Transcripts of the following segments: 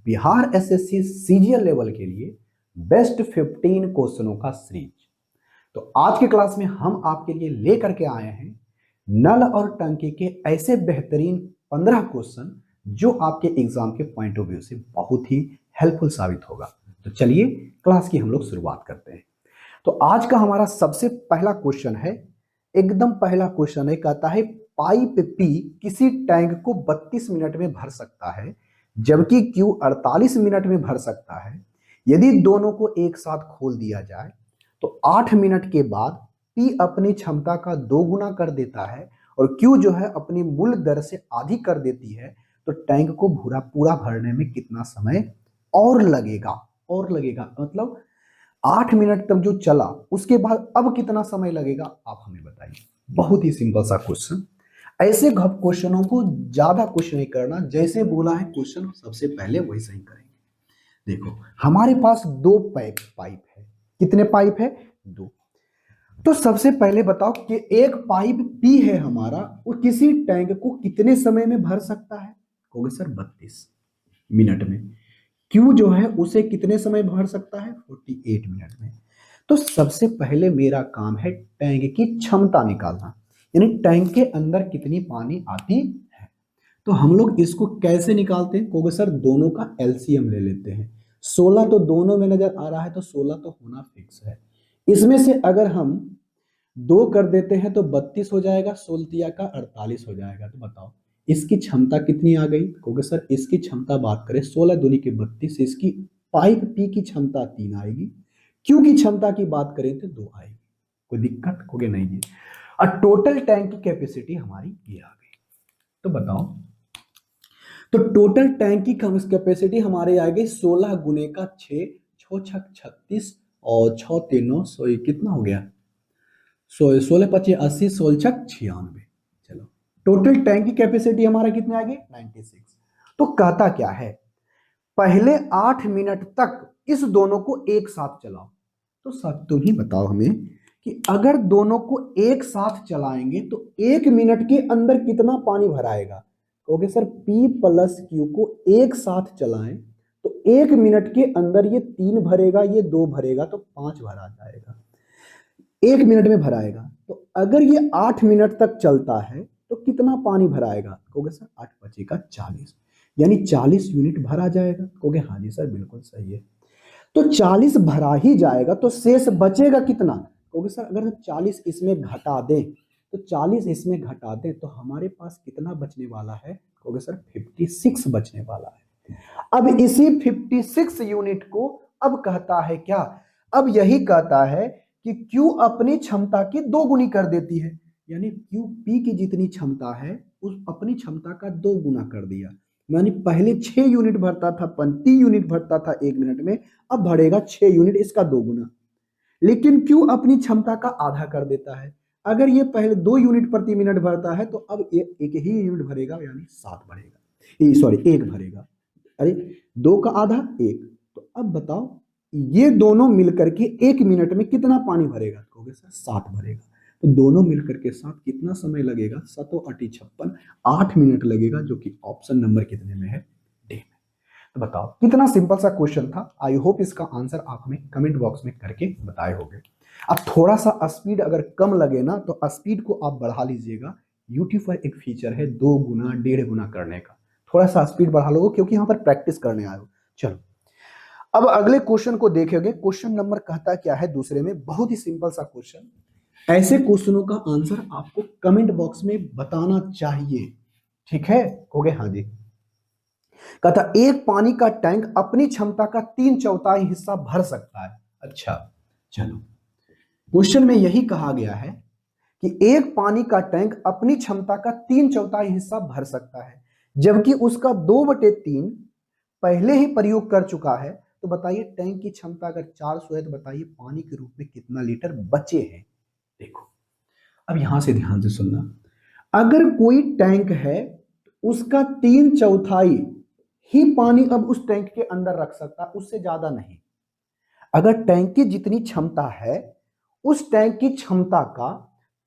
Bihar SSC CGL level के लिए best 15 क्वेश्चनों का सीरीज। तो आज के क्लास में हम आपके लिए लेकर के आए हैं नल और टंकी के ऐसे बेहतरीन 15 क्वेश्चन जो आपके एग्जाम के पॉइंट ऑफ व्यू से बहुत ही हेल्पफुल साबित होगा। तो चलिए क्लास की हम लोग शुरुआत करते हैं। तो आज का हमारा सबसे पहला क्वेश्चन है, एकदम पहला क्वेश्चन है, कहता है पाइप पी किसी टैंक को 32 मिनट में भर सकता है जबकि क्यू 48 मिनट में भर सकता है। यदि दोनों को एक साथ खोल दिया जाए तो 8 मिनट के बाद पी अपनी क्षमता का 2 गुना कर देता है और क्यू जो है अपनी मूल दर से आधी कर देती है, तो टैंक को पूरा भरने में कितना समय और लगेगा मतलब 8 मिनट तक जो चला उसके बाद अब कितना समय लगेगा आप हमें बताइए। बहुत ही सिंपल सा क्वेश्चन। ऐसे क्वेश्चनों को ज्यादा क्वेश्चन नहीं करना, जैसे बोला है क्वेश्चन सबसे पहले वैसे ही करेंगे। देखो हमारे पास 2 पाइप है। कितने पाइप है? 2। तो सबसे पहले बताओ कि एक पाइप पी है हमारा, वो किसी टैंक को कितने समय में भर सकता है? कहोगे सर 32 मिनट में। क्यू जो है उसे कितने समय भर सकता है? 48 मिनट में। तो सबसे पहले मेरा काम है टैंक की क्षमता निकालना, यानी टैंक के अंदर कितनी पानी आती है। तो हम लोग इसको कैसे निकालते हैं? कहोगे सर दोनों का एलसीएम ले लेते हैं। 16 तो दोनों में नजर आ रहा है तो 16 तो होना फिक्स है। इसमें से अगर हम 2 कर देते हैं तो 32 हो जाएगा, 16 का 48 हो जाएगा। तो बताओ इसकी क्षमता कितनी आ गई? कहोगे सर इसकी क्षमता बात करें 16 दूनी के 32, इसकी पाइप पी की क्षमता 3 आएगी। क्यू की क्षमता की बात करें तो 2 आएगी। कोई दिक्कत? कहोगे नहीं है। और टोटल टैंक की कैपेसिटी हमारी ये आ गई। तो बताओ, तो टोटल टैंक की कैपेसिटी हमारे आ गई 16 गुने का 6, 6 छक 36 और 6 3 सो कितना हो गया? 16 25 80, 16 छक 96। चलो टोटल टैंक की कैपेसिटी हमारा कितने आ गई? 96। तो कहता क्या है, पहले 8 मिनट तक इस दोनों को एक साथ चलाओ। तो सब तुम ही बताओ हमें कि अगर दोनों को एक साथ चलाएंगे तो 1 मिनट के अंदर कितना पानी भराएगा? कहोगे सर P प्लस Q को एक साथ चलाएं तो 1 मिनट के अंदर ये 3 भरेगा, ये 2 भरेगा, तो 5 भरा जाएगा। 1 मिनट में भराएगा। तो अगर ये 8 मिनट तक चलता है तो कितना पानी भराएगा? कहोगे सर 8 5 का 40, यानी 40 यूनिट भरा जाएगा। कहोगे हाँ जी सर बिल्कुल सही है। तो 40 भरा ही जाएगा तो शेष बचेगा कितना? कहोगे सर अगर 40 इसमें घटा दें तो 40 इसमें घटा दें तो हमारे पास कितना बचने वाला है? कहोगे सर 56 बचने वाला है। अब इसी 56 यूनिट को अब कहता है क्या? अब यही कहता है कि Q अपनी क्षमता की 2 गुनी कर देती है, यानी Q P की जितनी क्षमता है उस अपनी क्षमता का 2 गुना कर दिया। यानी पहले 6 यूनिट भरता था, 35 यूनिट भरता था 1 मिनट में, अब भरेगा 6 यूनिट, इसका 2 गुना। लेकिन क्यों अपनी क्षमता का आधा कर देता है। अगर ये पहले 2 यूनिट प्रति मिनट भरता है तो अब एक ही यूनिट भरेगा, यानी 7 भरेगा, सॉरी 1 भरेगा। अरे 2 का आधा 1। तो अब बताओ ये दोनों मिलकर के 1 मिनट में कितना पानी भरेगा? कहोगे सर 7 भरेगा। तो दोनों मिलकर के साथ कितना समय लगेगा? 7 8 56, 8 मिनट लगेगा, जो कि ऑप्शन नंबर कितने में है? डी में। तो बताओ कितना सिंपल सा क्वेश्चन था। आई होप इसका आंसर आप हमें कमेंट बॉक्स में करके बताए होंगे। अब थोड़ा सा स्पीड अगर कम लगे ना तो स्पीड को आप बढ़ा लीजिएगा। यूट्यूब पर एक फीचर है 2 गुना 1.5 गुना करने का, थोड़ा सा स्पीड बढ़ा लोगे क्योंकि यहाँ पर प्रैक्टिस करने आए हो। चलो अब अगले क्वेश्चन को देखेंगे। क्वेश्चन नंबर कहता क्या है दूसरे में, बहुत ही सिंपल सा क्वेश्चन। ऐसे क्वेश्चनों का आंसर आपको कमेंट बॉक्स में बताना चाहिए, ठीक है? कहोगे हाँ जी। कहता एक पानी का टैंक अपनी क्षमता का 3/4 हिस्सा भर सकता है। अच्छा चलो, क्वेश्चन में यही कहा गया है कि एक पानी का टैंक अपनी क्षमता का 3/4 हिस्सा भर सकता है जबकि उसका 2/3 पहले ही प्रयोग कर चुका है। तो बताइए टैंक की क्षमता अगर 400 है तो बताइए पानी के रूप में कितना लीटर बचे हैं। देखो अब यहां से ध्यान से सुनना, अगर कोई टैंक है उसका 3/4 ही पानी अब उस टैंक के अंदर रख सकता है, उससे ज्यादा नहीं। अगर टैंक की जितनी क्षमता है उस टैंक की क्षमता का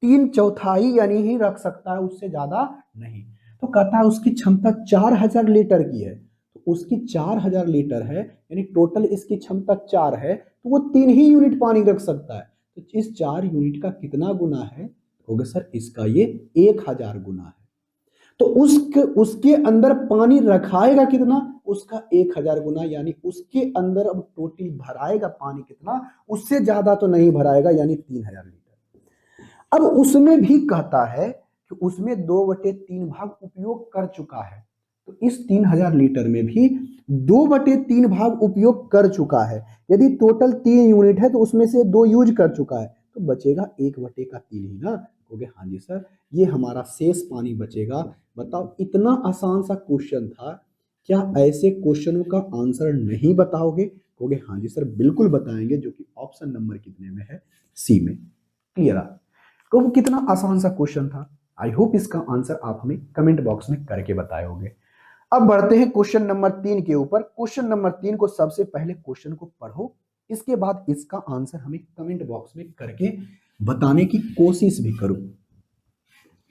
3/4 यानी ही रख सकता है, उससे ज्यादा नहीं। तो कहता है उसकी क्षमता 4000 लीटर की है तो उसकी 4000 लीटर है, यानी टोटल इसकी क्षमता 4 है, तो वो 3 ही यूनिट पानी रख सकता है। तो इस 4 यूनिट का कितना गुना है? होगा सर इसका ये 1000 गुना है। तो उसके अंदर पानी रखाएगा कितना? उसका 1000 गुना, यानी उसके अंदर अब टोटल भराएगा पानी कितना? उससे ज्यादा तो नहीं भराएगा, यानी 3000 लीटर। अब उसमें भी कहता है कि उसमें 2/3 भाग उपयोग कर चुका है। तो इस 3000 लीटर में भी 2/3 भाग उपयोग कर चुका है। यदि टोटल 3 यूनिट है तो उसमें से 2 यूज कर चुका है, तो बचेगा 1/3 ही ना। कहोगे हाँ जी सर, ये हमारा शेष पानी बचेगा। बताओ, इतना आसान सा क्वेश्चन था, क्या ऐसे क्वेश्चनों का आंसर नहीं बताओगे? कहोगे हाँ जी सर बिल्कुल बताएंगे, जो कि ऑप्शन नंबर कितने में है? सी में। क्लियर? तो कितना आसान सा क्वेश्चन था। आई होप इसका आंसर आप हमें कमेंट बॉक्स में करके बताए होंगे। अब बढ़ते हैं क्वेश्चन नंबर 3 के ऊपर। क्वेश्चन नंबर 3 को सबसे पहले क्वेश्चन को पढ़ो, इसके बाद इसका आंसर हमें कमेंट बॉक्स में करके बताने की कोशिश भी करो।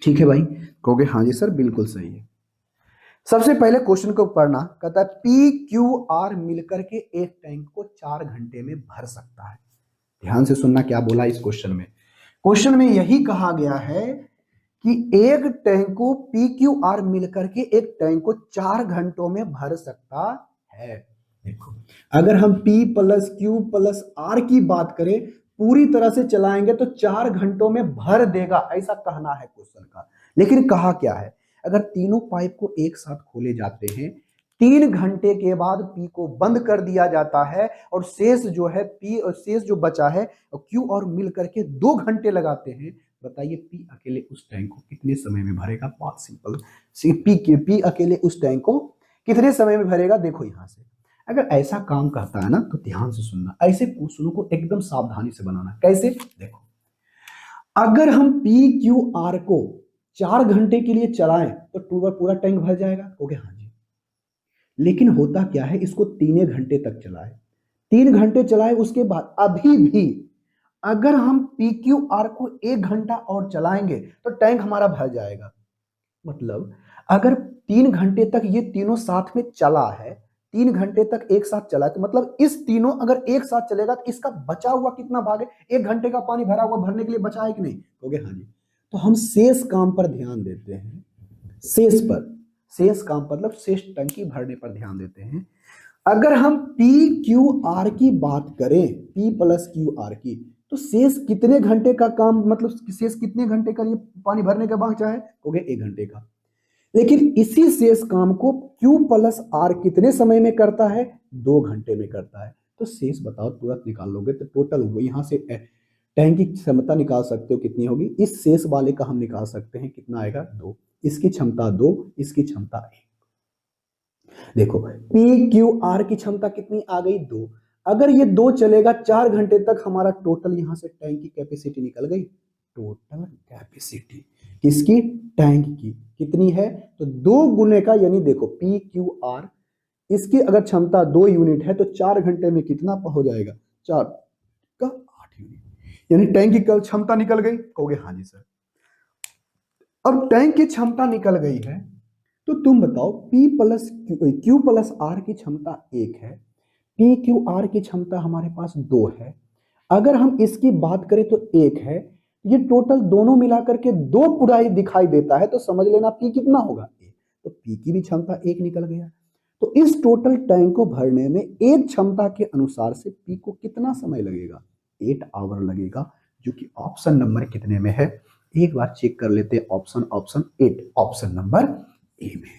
ठीक है भाई? कहोगे हाँ जी सर बिल्कुल सही है। सबसे पहले क्वेश्चन को पढ़ना, कहता है पी क्यू आर मिलकर के एक टैंक को 4 घंटे में भर सकता है। ध्यान से सुनना क्या बोला इस क्वेश्चन में। क्वेश्चन में यही कहा गया है कि एक टैंक को पी क्यू आर मिलकर के एक टैंक को 4 घंटों में भर सकता है। देखो, अगर हम P plus Q plus R की बात करें, पूरी तरह से चलाएंगे तो 4 घंटों में भर देगा, ऐसा कहना है क्वेश्चन का। लेकिन कहा क्या है, अगर तीनों पाइप को एक साथ खोले जाते हैं, 3 घंटे के बाद पी को बंद कर दिया जाता है, और शेष जो है पी, शेष जो बचा है क्यू और मिल करके 2 घंटे लगाते हैं। बताइए पी अकेले उस टैंक को कितने समय में भरेगा? बहुत सिंपल। पी अकेले उस टैंक को कितने समय में भरेगा? देखो यहां से, अगर ऐसा काम करता है ना, तो ध्यान से सुनना, ऐसे क्वेश्चनों को एकदम सावधानी से बनाना। कैसे? देखो, अगर हम पी क्यू आर को 4 घंटे के लिए चलाएं तो पूरा टैंक भर जाएगा। ओके हाँ जी। लेकिन होता क्या है, इसको 3 घंटे तक चलाए, 3 घंटे चलाए, उसके बाद अभी भी अगर हम पी क्यू आर को 1 घंटा और चलाएंगे तो टैंक हमारा भर जाएगा। मतलब अगर 3 घंटे तक ये तीनों साथ में चला है, 3 घंटे तक एक साथ चला है, तो मतलब इस तीनों अगर एक साथ चलेगा तो इसका बचा हुआ कितना भाग है? 1 घंटे का पानी भरा हुआ भरने के लिए बचा है कि नहीं? कहोगे हाँ जी। तो हम शेष काम पर ध्यान देते हैं, शेष पर, शेष काम मतलब शेष टंकी भरने पर ध्यान देते हैं। अगर हम पी क्यू आर की बात करें, पी प्लस क्यू आर की, तो शेष कितने घंटे का काम, मतलब शेष कितने घंटे का ये पानी भरने का बचा है? कहोगे 1 घंटे का। लेकिन इसी शेष काम को Q प्लस आर कितने समय में करता है? 2 घंटे में करता है। तो शेष बताओ, तुरंत निकाल लोगे तो टोटल वो यहां से टैंक की क्षमता निकाल सकते हो कितनी होगी? इस शेष वाले का हम निकाल सकते हैं, कितना आएगा? 2। इसकी क्षमता 2, इसकी क्षमता 1। देखो पी क्यू आर की क्षमता कितनी आ गई? 2। अगर ये 2 चलेगा 4 घंटे तक, हमारा टोटल यहां से टैंक की कैपेसिटी निकल गई। टोटल कैपेसिटी किसकी? टैंक की कितनी है? तो 2 गुने का, यानी देखो पी क्यू आर, इसकी अगर क्षमता 2 यूनिट है तो 4 घंटे में कितना हो जाएगा? 4 का 8 यूनिट, यानी टैंक की कल क्षमता निकल गई। कहोगे हाँ जी सर। अब टैंक की क्षमता निकल गई है, तो तुम बताओ P plus Q plus R की क्षमता 1 है, पी क्यू आर की क्षमता हमारे पास 2 है। अगर हम इसकी बात करें तो 1 है, ये टोटल दोनों मिलाकर के 2 पूरा ही दिखाई देता है, तो समझ लेना पी कितना होगा? 1। तो पी की भी क्षमता 1 निकल गया। तो इस टोटल टैंक को भरने में एक क्षमता के अनुसार से पी को कितना समय लगेगा? 8 आवर लगेगा, जो कि ऑप्शन नंबर कितने में है? एक बार चेक कर लेते हैं। ऑप्शन 8, ऑप्शन नंबर ए में,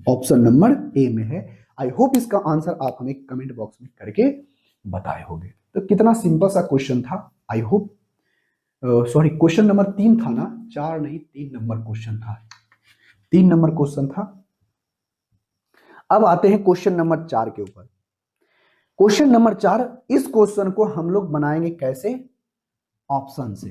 ऑप्शन नंबर ए में है। आई होप इसका आंसर आप हमें कमेंट बॉक्स में करके बताए होंगे। तो कितना सिंपल सा क्वेश्चन था। I hope, sorry question number 3 था ना, 4 नहीं 3 नंबर क्वेश्चन था, 3 नंबर क्वेश्चन था। अब आते हैं क्वेश्चन नंबर 4 के ऊपर। क्वेश्चन नंबर 4, इस क्वेश्चन को हम लोग बनाएंगे कैसे? ऑप्शन से।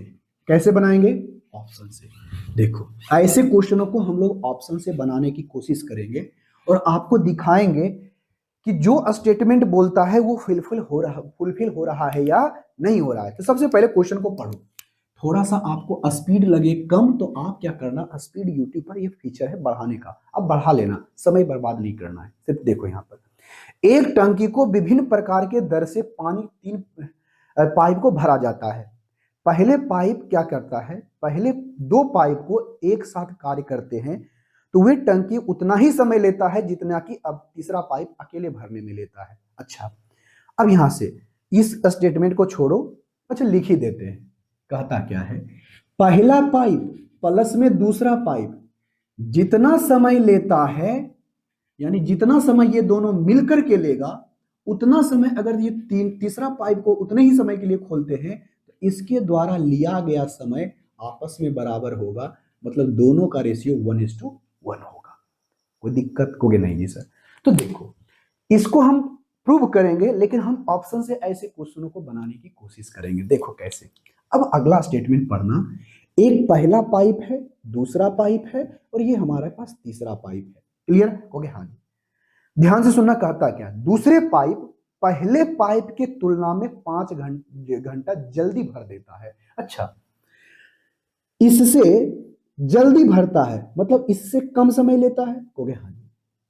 कैसे बनाएंगे? ऑप्शन से। देखो ऐसे क्वेश्चनों को हम लोग ऑप्शन से बनाने की कोशिश करेंगे और आपको दिखाएंगे कि जो स्टेटमेंट बोलता है वो फुलफिल हो रहा है या नहीं हो रहा है। तो सबसे पहले क्वेश्चन को पढ़ो, थोड़ा सा आपको स्पीड लगे कम, तो आप क्या करना, स्पीड यूट्यूब पर ये फीचर है बढ़ाने का, अब बढ़ा लेना, समय बर्बाद नहीं करना है। सिर्फ देखो यहाँ पर एक टंकी को विभिन्न प्रकार के दर से पानी 3 पाइप को भरा जाता है। पहले पाइप क्या करता है, पहले 2 पाइप को एक साथ कार्य करते हैं तो वे टंकी उतना ही समय लेता है जितना कि अब तीसरा पाइप अकेले भरने में लेता है। अच्छा, अब यहां से इस स्टेटमेंट को छोड़ो, अच्छा लिख ही देते हैं। कहता क्या है, पहला पाइप प्लस में दूसरा पाइप जितना समय लेता है, यानी जितना समय ये दोनों मिलकर के लेगा उतना समय, अगर ये तीसरा पाइप को उतने ही समय के लिए खोलते हैं तो इसके द्वारा लिया गया समय आपस में बराबर होगा, मतलब दोनों का रेशियो 1:1 होगा। कोई दिक्कत होगी नहीं जी सर। तो देखो इसको हम प्रूव करेंगे, लेकिन हम ऑप्शन से ऐसे क्वेश्चनों को बनाने की कोशिश करेंगे। देखो कैसे। अब अगला स्टेटमेंट पढ़ना, एक पहला पाइप है, दूसरा पाइप है और ये हमारे पास तीसरा पाइप है। क्लियर हो गया? हाँ जी। ध्यान से सुनना, कहता क्या, दूसरे पाइप पहले पाइप के तुलना में 5 घंटा जल्दी भर देता है। अच्छा, इससे जल्दी भरता है मतलब इससे कम समय लेता है। हो गया? हाँ जी।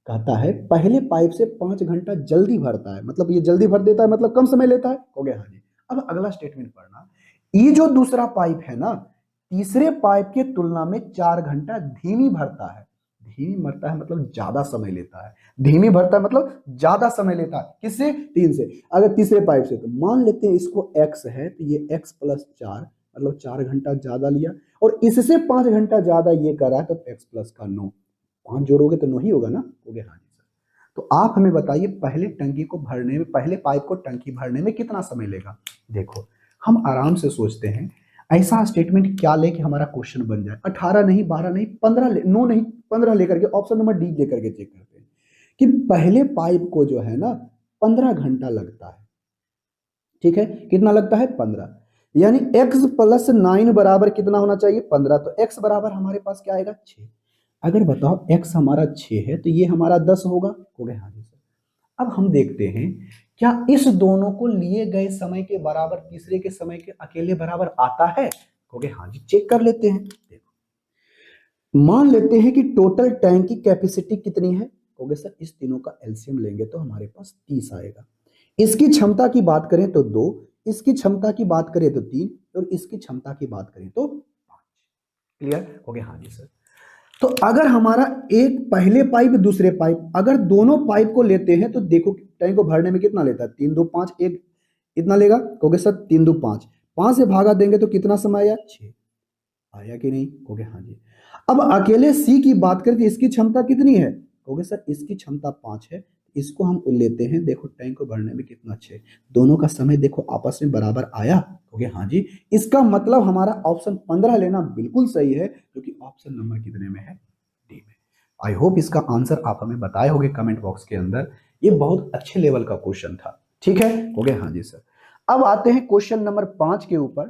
कहता है पहले पाइप से 5 घंटा जल्दी भरता है, मतलब ये जल्दी भर देता है मतलब कम समय लेता है। हो गया? हाँ जी। अब अगला स्टेटमेंट पढ़ना, ये जो दूसरा पाइप है ना, तीसरे पाइप के तुलना में 4 घंटा धीमी भरता है। धीमी भरता है मतलब ज्यादा समय लेता है, धीमी भरता है मतलब ज्यादा समय लेता है। किससे? 3 से। अगर तीसरे पाइप से, तो मान लेते हैं इसको x है तो ये x + 4 मतलब 4 घंटा ज्यादा लिया, और इससे 5 घंटा ज्यादा ये कर रहा है तो x + का 9, 5 जोड़ोगे तो 9 ही होगा ना। हो गया? हाँ जी सर। तो आप हमें बताइए पहले टंकी को भरने में, पहले पाइप को टंकी भरने में कितना समय लेगा। देखो हम आराम से सोचते हैं ऐसा स्टेटमेंट क्या ले कि हमारा क्वेश्चन बन जाए। 18 नहीं, 12 नहीं, 15 9 नहीं, 15 लेकर के, ऑप्शन नंबर डी लेकर के चेक करते हैं कि पहले पाइप को जो है ना 15 घंटा लगता है। ठीक है, कितना लगता है? 15, यानी x + 9 बराबर कितना होना चाहिए? 15। तो x बराबर हमारे पास क्या आएगा? 6। अगर बताओ x हमारा 6 है तो ये हमारा 10 होगा। हो गया? हाँ जी सर। अब हम देखते हैं क्या इस दोनों को लिए गए समय के बराबर तीसरे के समय के अकेले बराबर आता है। हो गया? हाँ जी। चेक कर लेते हैं। देखो मान लेते हैं कि टोटल टैंक की कैपेसिटी कितनी है। हो गया सर, इस तीनों का एलसीएम लेंगे तो हमारे पास 30 आएगा। इसकी क्षमता की बात करें तो 2, इसकी क्षमता की बात करें तो 3 और इसकी क्षमता की बात करें तो 5। क्लियर हो गया? हाँ जी सर। तो अगर हमारा एक पहले पाइप दूसरे पाइप, अगर दोनों पाइप को लेते हैं तो देखो टैंक को भरने में कितना लेता है? 3 2 5, एक इतना लेगा। कहोगे सर 3 2 5, 5 से भागा देंगे तो कितना समय आया? 6। आया कि नहीं? हो गया? हाँ जी। अब अकेले सी की बात करें तो इसकी क्षमता कितनी है? कहोगे सर इसकी क्षमता 5 है, इसको हम लेते हैं। देखो टैंक को भरने में कितना? 6। दोनों का समय देखो आपस में बराबर आया। हो गया? हाँ जी। इसका मतलब हमारा ऑप्शन 15 लेना बिल्कुल सही है, क्योंकि ऑप्शन नंबर कितने में है? डी में। आई होप इसका आंसर आप हमें बताए होंगे कमेंट बॉक्स के अंदर। ये बहुत अच्छे लेवल का क्वेश्चन था। ठीक है? हो गया? हाँ जी सर। अब आते हैं क्वेश्चन नंबर 5 के ऊपर।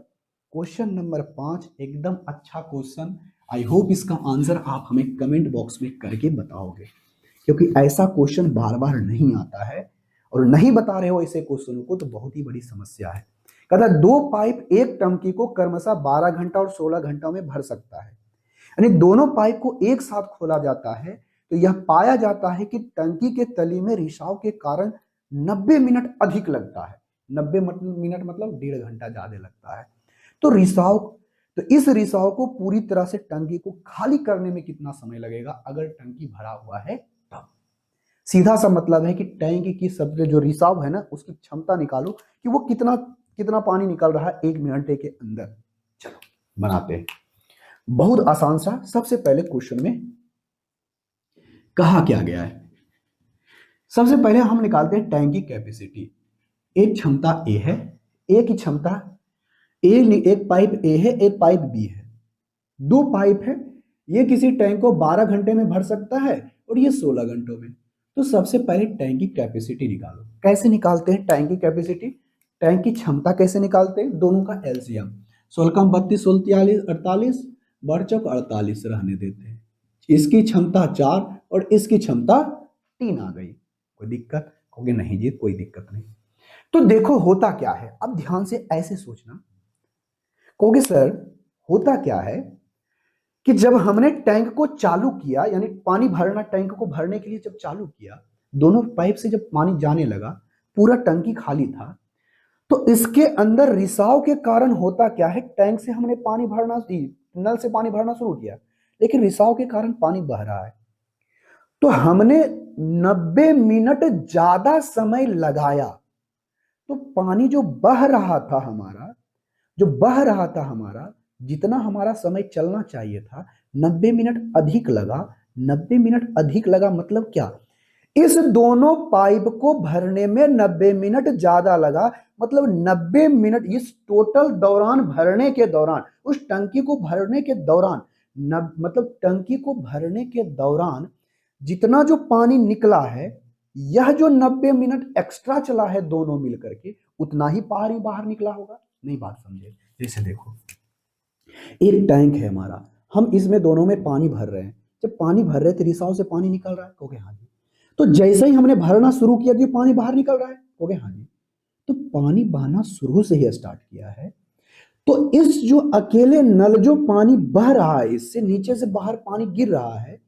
क्वेश्चन नंबर 5 एकदम अच्छा क्वेश्चन। आई होप इसका आंसर आप हमें कमेंट बॉक्स में करके बताओगे, क्योंकि ऐसा क्वेश्चन बार बार नहीं आता है, और नहीं बता रहे हो ऐसे क्वेश्चनों को तो बहुत ही बड़ी समस्या है। कहता है 2 पाइप एक टंकी को क्रमशः 12 घंटा और 16 घंटा में भर सकता है। यानी दोनों पाइप को एक साथ खोला जाता है तो यह पाया जाता है कि टंकी के तली में रिसाव के कारण 90 मिनट अधिक लगता है। 90 मिनट मतलब 1.5 घंटा ज्यादा लगता है। तो रिसाव, तो इस रिसाव को पूरी तरह से टंकी को खाली करने में कितना समय लगेगा अगर टंकी भरा हुआ है तब। सीधा सा मतलब है कि टैंक की सबसे जो रिसाव है ना उसकी क्षमता निकालो कि वो कितना कितना पानी निकल रहा है 1 घंटे के अंदर। चलो बनाते हैं। बहुत आसान सा। सबसे पहले क्वेश्चन में कहा क्या गया है, सबसे पहले हम निकालते हैं टैंक की कैपेसिटी। एक क्षमता ए है, ए की क्षमता ए, एक पाइप ए है, एक पाइप बी है, 2 पाइप है। ये किसी टैंक को 12 घंटे में भर सकता है और ये 16 घंटों में। तो सबसे पहले टैंक की कैपेसिटी निकालो। कैसे निकालते हैं टैंक की कैपेसिटी? टैंक की क्षमता कैसे निकालते हैं? दोनों का एलसीएम। 16 कम 32, 16 43, 48, बढ़ चौक 48 रहने देते हैं। इसकी क्षमता 4 और इसकी क्षमता 3 आ गई। कोई दिक्कत होगी? नहीं जी, कोई दिक्कत नहीं। तो देखो होता क्या है, अब ध्यान से ऐसे सोचना। कहोगे सर होता क्या है कि जब हमने टैंक को चालू किया, यानी पानी भरना, टैंक को भरने के लिए जब चालू किया, दोनों पाइप से जब पानी जाने लगा, पूरा टंकी खाली था, तो इसके अंदर रिसाव के कारण होता क्या है, टैंक से हमने पानी भरना, नल से पानी भरना शुरू किया, लेकिन रिसाव के कारण पानी बह रहा है। तो हमने 90 मिनट ज्यादा समय लगाया, तो पानी जो बह रहा था हमारा, जो बह रहा था हमारा, जितना हमारा समय चलना चाहिए था, 90 मिनट अधिक लगा। 90 मिनट अधिक लगा मतलब क्या, इस दोनों पाइप को भरने में 90 मिनट ज्यादा लगा, मतलब 90 मिनट इस टोटल दौरान, भरने के दौरान, उस टंकी को भरने के दौरान, मतलब टंकी को भरने के दौरान जितना जो पानी निकला है, यह जो 90 मिनट एक्स्ट्रा चला है दोनों मिलकर के, उतना ही पानी बाहर निकला होगा। नहीं बात समझे? जैसे देखो, एक टैंक है हमारा, हम इसमें दोनों में पानी भर रहे हैं, जब पानी भर रहे थे रिसाव से पानी निकल रहा है, कहोगे हाँ जी। तो जैसे ही हमने भरना शुरू किया तो पानी बाहर निकल रहा है, कहोगे हाँ जी। तो पानी बहना शुरू से ही स्टार्ट किया है, तो इस जो अकेले नल जो पानी बह रहा है, इससे नीचे से बाहर पानी गिर रहा है,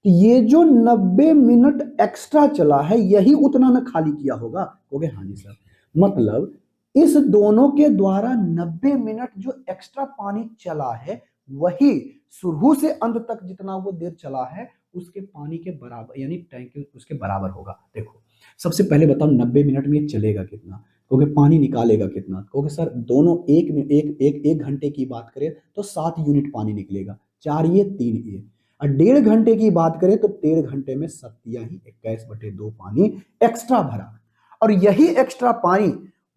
तो ये जो 90 मिनट एक्स्ट्रा चला है, यही उतना न खाली किया होगा, कहोगे हाँ जी सर। मतलब इस दोनों के द्वारा 90 मिनट जो एक्स्ट्रा पानी चला है, वही शुरू से अंत तक जितना वो देर चला है, उसके पानी के बराबर, यानी टैंक उसके बराबर होगा। देखो, सबसे पहले बताओ 90 मिनट में चलेगा कितना, कहोगे पानी निकालेगा कितना, कहोगे सर दोनों एक एक एक एक घंटे की बात करें तो 7 यूनिट पानी निकलेगा, 4 ये 3 ये, और 1.5 घंटे की बात करें तो 1.5 घंटे में 21/2 पानी एक्स्ट्रा भरा। और यही एक्स्ट्रा पानी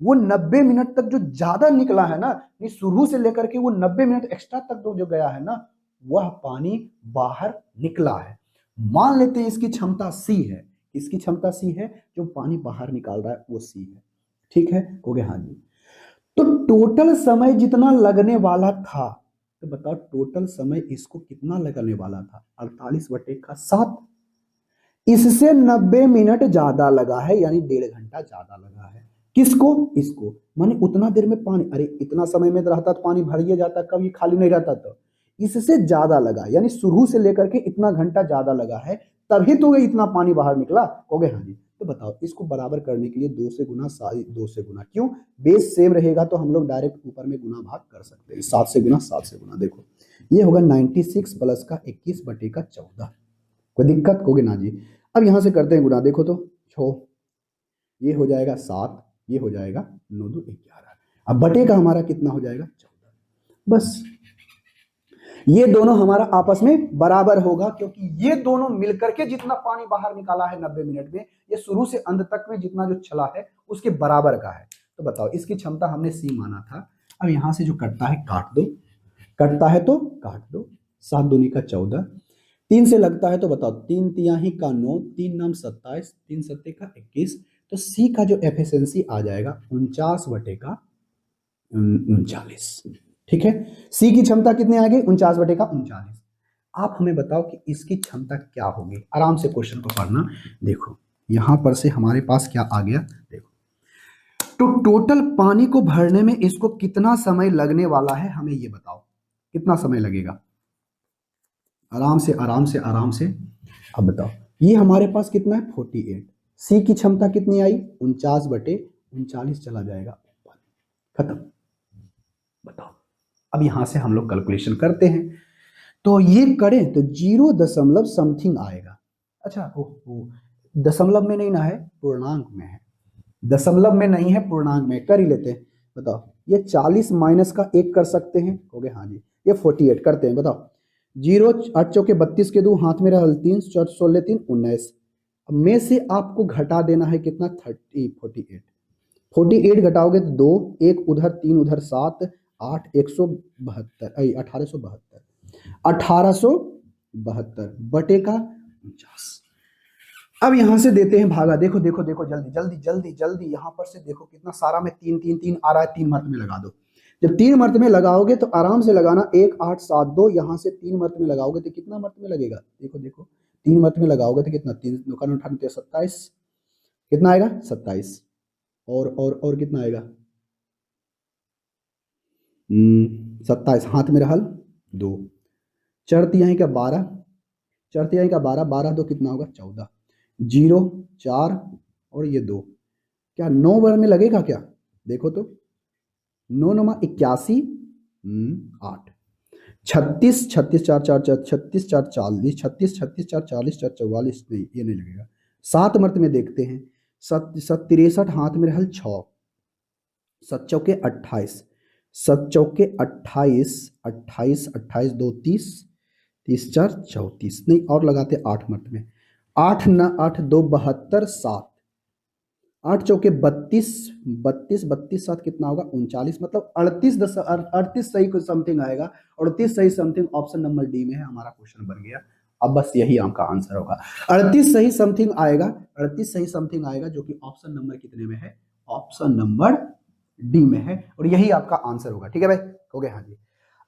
वो 90 मिनट तक जो ज्यादा निकला है ना, शुरू से लेकर के वो 90 मिनट एक्स्ट्रा तक जो गया है ना, वह पानी बाहर निकला है। मान लेते हैं इसकी क्षमता C है, इसकी क्षमता C है, जो पानी बाहर निकाल रहा है वो C है, ठीक है, कहोगे हाँ जी। तो टोटल समय जितना लगने वाला था, तो बताओ टोटल समय इसको कितना लगने वाला था, 48/7। इससे 90 मिनट ज्यादा लगा है, यानी 1.5 घंटा ज्यादा लगा है। किसको? इसको। माने उतना देर में पानी, अरे इतना समय में रहता तो पानी भरिए जाता, कभी खाली नहीं रहता, तो इससे ज्यादा लगा, यानी शुरू से लेकर के इतना घंटा ज्यादा लगा है, तभी तो ये इतना पानी बाहर निकला, कहोगे हाँ जी। तो बताओ, इसको बराबर करने के लिए 2 से गुना, 2 से गुना, क्यों? बेस सेम रहेगा तो हम लोग डायरेक्ट ऊपर में गुना भाग कर सकते हैं, 7 से गुना, 7 से गुना। देखो, ये होगा 96 प्लस का 21/14, कोई दिक्कत? कहोगे ना जी। अब यहां से करते हैं गुना, देखो तो 6, ये हो जाएगा 7, ये हो जाएगा 9 2 11, अब बटे का हमारा कितना हो जाएगा? 14। बस ये दोनों हमारा आपस में बराबर होगा, क्योंकि ये दोनों मिलकर के जितना पानी बाहर निकाला है 90 मिनट में, ये शुरू से अंत तक में जितना जो चला है उसके बराबर का है। तो बताओ, इसकी क्षमता हमने C माना था। अब यहां से जो कटता है काट दो, कटता है तो काट दो, 7 दूनी का 14, 3 से लगता है तो बताओ, 3 तिहाई का 9, 3 नाम 27, 3 सत्ते का 21, तो सी का जो एफिशिएंसी आ जाएगा 49/39, ठीक है। सी की क्षमता कितनी आ गई? 49/39। आप हमें बताओ कि इसकी क्षमता क्या होगी, आराम से क्वेश्चन को पढ़ना। देखो, यहां पर से हमारे पास क्या आ गया, देखो, तो टोटल पानी को भरने में इसको कितना समय लगने वाला है, हमें ये बताओ, कितना समय लगेगा? आराम से आराम से आराम से। अब बताओ, ये हमारे पास कितना है? 48। सी की क्षमता कितनी आई? 49/39 चला जाएगा ऊपर, खत्म। बताओ, अब यहां से हम लोग कैलकुलेशन करते हैं, तो ये करें तो 0 दशमलव समथिंग आएगा। अच्छा, ओह, दशमलव में नहीं ना है, पूर्णांक में है, दशमलव में नहीं है, पूर्णांक में, कर ही लेते हैं। बताओ, ये 40 माइनस का 1 कर सकते हैं, हो गए हाँ जी। ये 48 करते हैं, बताओ, 0 8 चौके 32 के 2, हाथ में रहल 3, 16 3 19, में से आपको घटा देना है कितना? 48। 48 घटाओगे तो 2, 1 उधर, 3 उधर, 7 8, 172, 1872 बटे का 49। अब यहां से देते हैं भागा, देखो देखो देखो, जल्दी जल्दी जल्दी जल्दी, यहां पर से देखो कितना सारा में 3 3 3 आ रहा है, 3 मर्त में लगा दो। जब 3 मर्त में लगाओगे तो आराम से लगाना, 1 8 7 2, यहां से 3 मर्त में लगाओगे तो कितना मर्त में लगेगा? देखो देखो, 3 मर्त में लगाओगे तो कितना? 3 2 98, 27, कितना आएगा? 27। और कितना आएगा? 27 हाथ में रहल 2, चर तिहाई का 12, चर तिहाई का 12, 12 तो कितना होगा 14, 0 4 और ये 2, क्या 9 बार में लगेगा क्या? देखो तो 9 9 81, 8, 36 36 4 4 4 36 4 40, 36 36 4 40 4 44, नहीं ये नहीं लगेगा। 7 मर्त में देखते हैं, 63 हाथ में रहल 6, 7 चौके 28, 7 चौके 28, 28 28 2 30, 30 4 34, नहीं और लगाते 8 मर्त में, 8 न 8 2 72, 7 8 चौके 32, 32 32 7 कितना होगा 39, मतलब 38 सही कुछ समथिंग आएगा, 38 सही समथिंग ऑप्शन नंबर डी में है, हमारा क्वेश्चन बन गया। अब बस यही आपका आंसर होगा, 38 सही समथिंग आएगा, 38 सही समथिंग आएगा, जो कि ऑप्शन नंबर कितने में है? ऑप्शन नंबर डी में है, और यही आपका आंसर होगा। ठीक है भाई, हो गया? हाँ जी।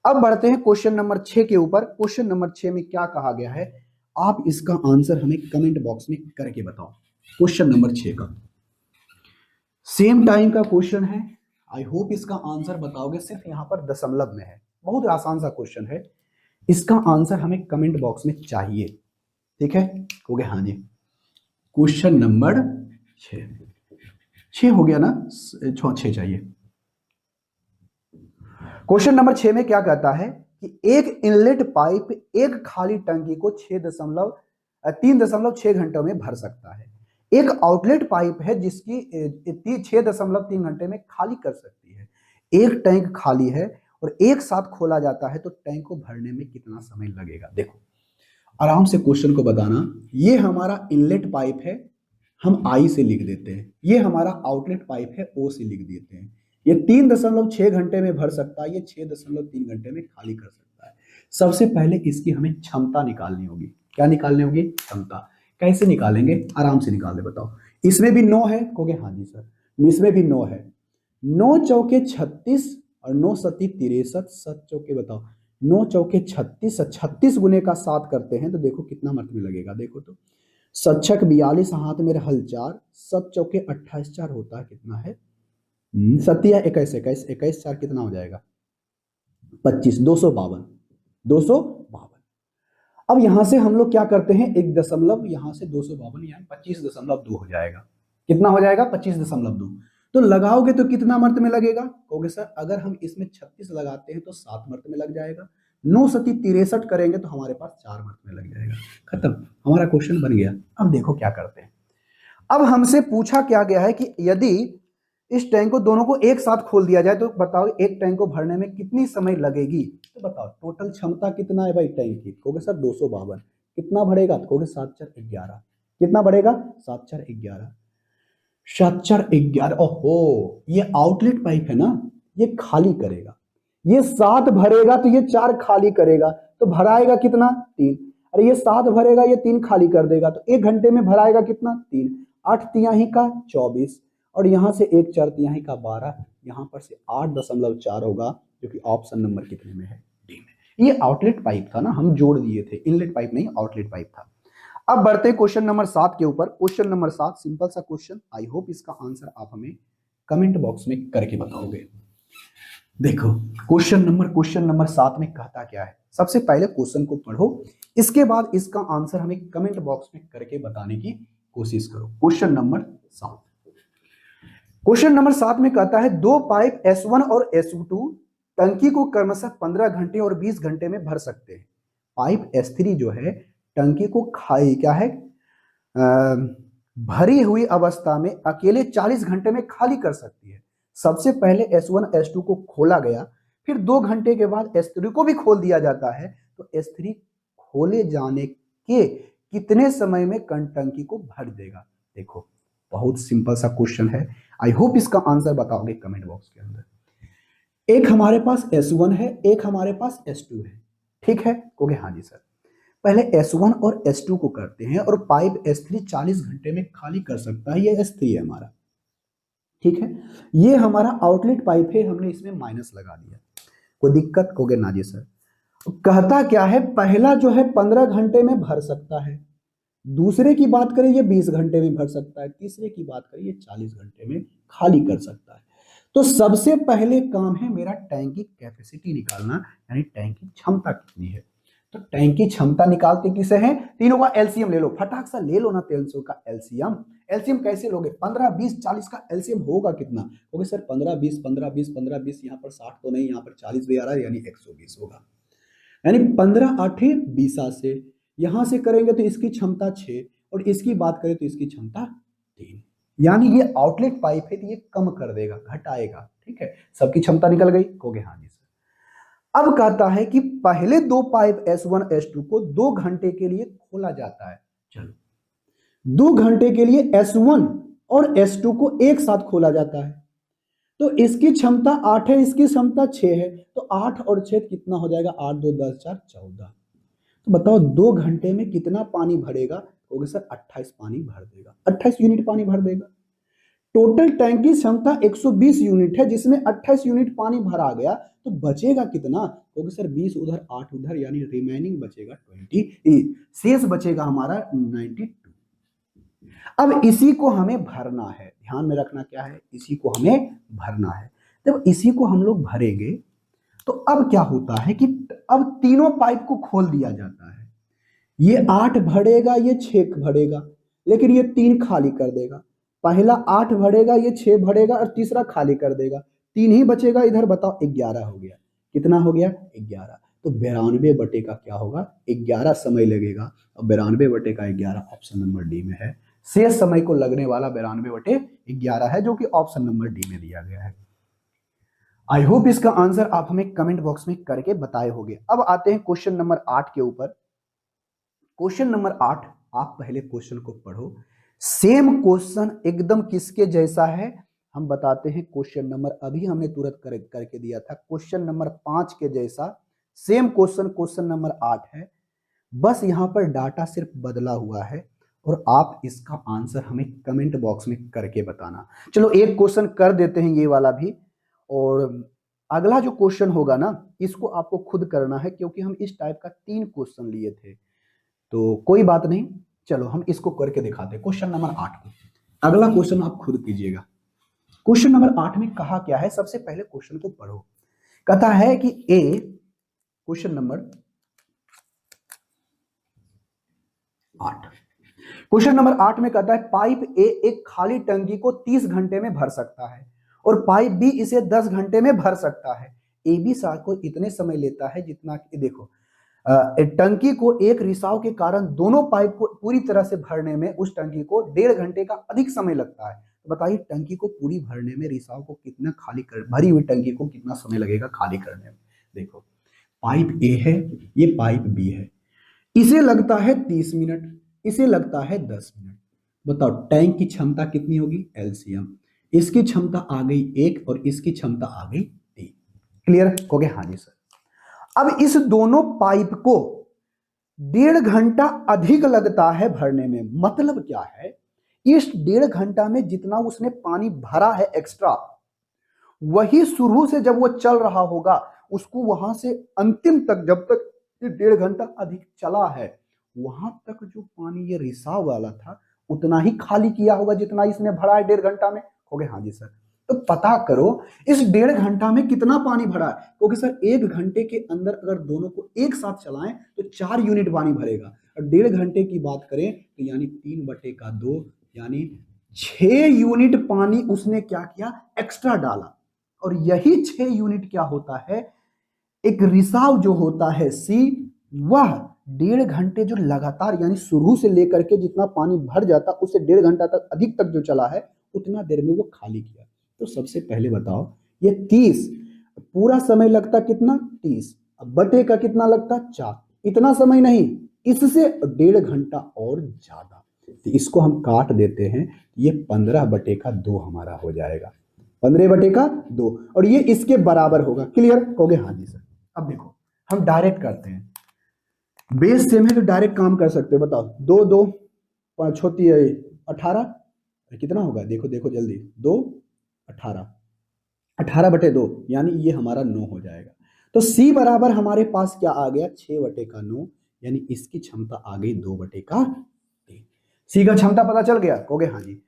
अब बढ़ते हैं क्वेश्चन नंबर 6 के ऊपर। क्वेश्चन नंबर 6 में क्या कहा गया है, आप इसका आंसर हमें कमेंट बॉक्स में करके बताओ। क्वेश्चन नंबर 6 का सेम टाइम का क्वेश्चन है, आई होप इसका आंसर बताओगे, सिर्फ यहां पर दशमलव में है, बहुत आसान सा क्वेश्चन है, इसका आंसर हमें कमेंट बॉक्स में चाहिए। ठीक है, हो गया? हाँ जी। क्वेश्चन नंबर 6 हो गया ना? 6 चाहिए। क्वेश्चन नंबर 6 में क्या कहता है कि एक इनलेट पाइप एक खाली टंकी को 3.6 घंटों में भर सकता है। एक आउटलेट पाइप है जिसकी 6.3 घंटे में खाली कर सकती है। एक टैंक खाली है और एक साथ खोला जाता है तो टैंक को भरने में कितना समय लगेगा? देखो आराम से क्वेश्चन को बताना। ये हमारा इनलेट पाइप है, हम आई से लिख देते हैं। ये हमारा आउटलेट पाइप है, ओ से लिख देते हैं। ये 3.6 घंटे में भर सकता है, ये 6.3 घंटे में खाली कर सकता है। सबसे पहले इसकी हमें क्षमता निकालनी होगी। क्या निकालनी होगी? क्षमता। कैसे निकालेंगे? आराम से निकाल दे, बताओ। इसमें भी 9 है, कहोगे हाँ जी सर, इसमें भी 9 है। 9 चौके 36 और 9 सती 63, 7 चौके बताओ, 9 चौके 36, 36 गुने का 7 करते हैं तो देखो कितना मर्त में लगेगा। देखो तो 7 42, हाथ में रहल 4, 7 चौके 28, 4 होता है कितना है? सत्या 21, 21 21 4 कितना हो जाएगा? 25, 252, 252। अब यहां से हम लोग क्या करते हैं, एक दशमलव यहां से 252 यानी 25.2 हो जाएगा। कितना हो जाएगा? 25.2। तो लगाओगे तो कितना मर्त में लगेगा? कहोगे सर अगर हम इसमें 36 लगाते हैं तो 7 मर्त में लग जाएगा, 9 सती 63 करेंगे तो हमारे पास 4 मर्त में लग जाएगा। खत्म, हमारा क्वेश्चन बन गया। अब देखो क्या करते हैं। अब हमसे पूछा क्या गया है कि यदि इस टैंक को दोनों को एक साथ खोल दिया जाए तो बताओ एक टैंक को भरने में कितनी समय लगेगी? तो बताओ टोटल क्षमता कितना है भाई टैंक की? कहोगे सर 252। कितना भरेगा? तो कहोगे 7 4 11। कितना भरेगा? 7 4 11, 7 4 11। ओहो, ये आउटलेट पाइप है ना, ये खाली करेगा। ये 7 भरेगा तो ये 4 खाली करेगा, तो भराएगा कितना? 3। अरे ये 7 भरेगा, ये 3 खाली कर देगा, तो 1 घंटे में भराएगा कितना? 3। 8 तिहाई का 24 और यहां से 1 4 तिहाई का 12, यहां पर से 8.4 होगा, जो कि ऑप्शन नंबर कितने में है? डी में। ये आउटलेट पाइप था ना, हम जोड़ दिए थे, इनलेट पाइप नहीं आउटलेट पाइप था। अब बढ़ते क्वेश्चन नंबर 7 के ऊपर। क्वेश्चन नंबर 7 सिंपल सा क्वेश्चन, आई होप इसका आंसर आप हमें कमेंट बॉक्स में करके बताओगे। देखो क्वेश्चन नंबर 7 में कहता क्या है। सबसे पहले क्वेश्चन को पढ़ो, इसके बाद इसका आंसर हमें कमेंट बॉक्स में करके बताने की कोशिश करो। क्वेश्चन नंबर 7, क्वेश्चन नंबर 7 में कहता है दो पाइप S1 और S2 टंकी को क्रमशः 15 घंटे और 20 घंटे में भर सकते हैं। पाइप S3 जो है टंकी को खाई क्या है भरी हुई अवस्था में अकेले 40 घंटे में खाली कर सकती है। सबसे पहले S1 S2 को खोला गया, फिर 2 घंटे के बाद S3 को भी खोल दिया जाता है, तो S3 खोले जाने के कितने समय में टंकी को भर देगा? देखो बहुत सिंपल सा क्वेश्चन है, आई होप इसका आंसर बताओगे कमेंट बॉक्स के अंदर। एक हमारे पास S1 है, एक हमारे पास S2 है, ठीक है? कहोगे हाँ जी सर। पहले S1 और S2 को करते हैं, और पाइप S3 40 घंटे में खाली कर सकता है, ये S3 है हमारा, ठीक है? ये हमारा आउटलेट पाइप है, हमने इसमें माइनस लगा दिया। कोई दिक्कत? कहोगे ना जी सर। कहता क्या है, पहला जो है 15 घंटे में भर सकता है, दूसरे की बात करें ये 20 घंटे में भर सकता है, तीसरे की बात करें ये 40 घंटे में खाली कर सकता है। तो सबसे पहले काम है मेरा टैंक की कैपेसिटी निकालना, यानी टैंक की क्षमता कितनी है। तो टैंक की क्षमता निकालते किसे हैं, तीनों का एलसीएम ले लो, फटाक सा ले लो ना तीनों का एलसीएम। एलसीएम कैसे लोगे, 15 20 40 का एलसीएम होगा कितना, क्योंकि सर 15 20 15 20 15 20, यहाँ पर 60 तो नहीं, यहाँ पर 40 भी आ रहा है, यानी 120 होगा। यानी 15 8 20 से यहां से करेंगे तो इसकी क्षमता 6 और इसकी बात करें तो इसकी क्षमता 3, यानी ये आउटलेट पाइप है तो ये कम कर देगा, घटाएगा। ठीक है, सबकी क्षमता निकल गई, कहोगे हाँ जी सर। अब कहता है कि पहले दो पाइप S1 S2 को 2 घंटे के लिए खोला जाता है। चलो 2 घंटे के लिए S1 और S2 को एक साथ खोला जाता है, तो इसकी क्षमता 8 है, इसकी क्षमता 6 है, तो 8 और 6 कितना हो जाएगा, 8 2 10 4 14। तो बताओ 2 घंटे में कितना पानी भरेगा, कहोगे सर 28 पानी भर देगा, 28 यूनिट पानी भर देगा। टोटल टैंक की क्षमता 120 यूनिट है, जिसमें 28 यूनिट पानी भरा गया, तो बचेगा कितना, क्योंकि सर 20 उधर 8 उधर, यानी रिमेनिंग बचेगा 20, शेष बचेगा हमारा 92। अब इसी को हमें भरना है, ध्यान में रखना क्या है, इसी को हमें भरना है। जब इसी को हम लोग भरेंगे तो अब क्या होता है कि अब तीनों पाइप को खोल दिया जाता है, ये 8 भरेगा, ये 6 भरेगा, लेकिन ये 3 खाली कर देगा। पहला 8 भरेगा, ये 6 भरेगा और तीसरा खाली कर देगा, 3 ही बचेगा, इधर बताओ 11 हो गया। कितना हो गया, 11। तो 92 बटे का क्या होगा, 11 समय लगेगा, और 92 बटे का 11 ऑप्शन नंबर डी में है। शेष समय को लगने वाला 92 बटे 11 है, जो कि ऑप्शन नंबर डी में दिया गया है। आई होप इसका आंसर आप हमें कमेंट बॉक्स में करके बताए होंगे। अब आते हैं क्वेश्चन नंबर 8 के ऊपर। क्वेश्चन नंबर 8, आप पहले क्वेश्चन को पढ़ो। सेम क्वेश्चन एकदम किसके जैसा है हम बताते हैं। क्वेश्चन नंबर अभी हमने तुरंत करके दिया था, क्वेश्चन नंबर 5 के जैसा सेम क्वेश्चन क्वेश्चन नंबर 8 है, बस यहां पर डाटा सिर्फ बदला हुआ है, और आप इसका आंसर हमें कमेंट बॉक्स में करके बताना। चलो एक क्वेश्चन कर देते हैं ये वाला भी, और अगला जो क्वेश्चन होगा ना, इसको आपको खुद करना है, क्योंकि हम इस टाइप का 3 क्वेश्चन लिए थे, तो कोई बात नहीं, चलो हम इसको करके दिखाते हैं। क्वेश्चन नंबर 8 को अगला क्वेश्चन आप खुद कीजिएगा। क्वेश्चन नंबर 8 में कहा क्या है, सबसे पहले क्वेश्चन को पढ़ो। कहता है कि ए, क्वेश्चन नंबर 8, क्वेश्चन नंबर 8 में कहता है पाइप ए एक खाली टंकी को 30 घंटे में भर सकता है, और पाइप बी इसे 10 घंटे में भर सकता है। ए बी सार को इतने समय लेता है जितना, देखो टंकी को एक रिसाव के कारण दोनों पाइप को पूरी तरह से भरने में उस टंकी को 1.5 घंटे का अधिक समय लगता है। तो बताइए टंकी को पूरी भरने में रिसाव को कितना खाली कर, भरी हुई टंकी को कितना समय लगेगा खाली करने में। देखो पाइप ए है, ये पाइप बी है, इसे लगता है 30 मिनट, इसे लगता है 10 मिनट। बताओ टैंक की क्षमता कितनी होगी, एलसीएम, इसकी क्षमता आ गई 1 और इसकी क्षमता आ गई 3। क्लियर हो गया, हाँ जी सर। अब इस दोनों पाइप को 1.5 घंटा अधिक लगता है भरने में, मतलब क्या है, इस 1.5 घंटा में जितना उसने पानी भरा है एक्स्ट्रा, वही शुरू से जब वो चल रहा होगा उसको वहां से अंतिम तक, जब तक ये 1.5 घंटा अधिक चला है, वहां तक जो पानी ये रिसाव वाला था उतना ही खाली किया होगा जितना इसने भरा है 1.5 घंटा में। हो गए, हाँ जी सर। तो पता करो इस 1.5 घंटा में कितना पानी भरा है, क्योंकि सर 1 घंटे के अंदर अगर दोनों को एक साथ चलाएं तो 4 यूनिट पानी भरेगा, और 1.5 घंटे की बात करें तो यानी 3 बटे का 2, यानी 6 यूनिट पानी उसने क्या किया, एक्स्ट्रा डाला। और यही 6 यूनिट क्या होता है, एक रिसाव जो होता है सी, वह 1.5 घंटे जो लगातार, यानी शुरू से लेकर के जितना पानी भर जाता उससे 1.5 घंटा तक अधिक तक जो चला है उतना देर में वो खाली किया। तो सबसे पहले बताओ ये 30 पूरा समय लगता कितना, 30, अब बटे का कितना लगता, 4, इतना समय नहीं, इससे 1.5 घंटा और ज्यादा। तो इसको हम काट देते हैं, ये 15 बटे का 2 हमारा हो जाएगा, 15 बटे का 2, और ये इसके बराबर होगा। क्लियर कहोगे, हाँ जी सर। अब देखो हम डायरेक्ट करते हैं, बेस सेम है तो डायरेक्ट काम कर सकते हो। बताओ 2 2 5 होती है 18, कितना होगा, देखो देखो जल्दी, 2 18, 18 बटे 2 यानी ये हमारा 9 हो जाएगा। तो सी बराबर हमारे पास क्या आ गया, 6 बटे का 9, यानी इसकी क्षमता आ गई 2 बटे का 3। सी का क्षमता पता चल गया, कहोगे हाँ जी।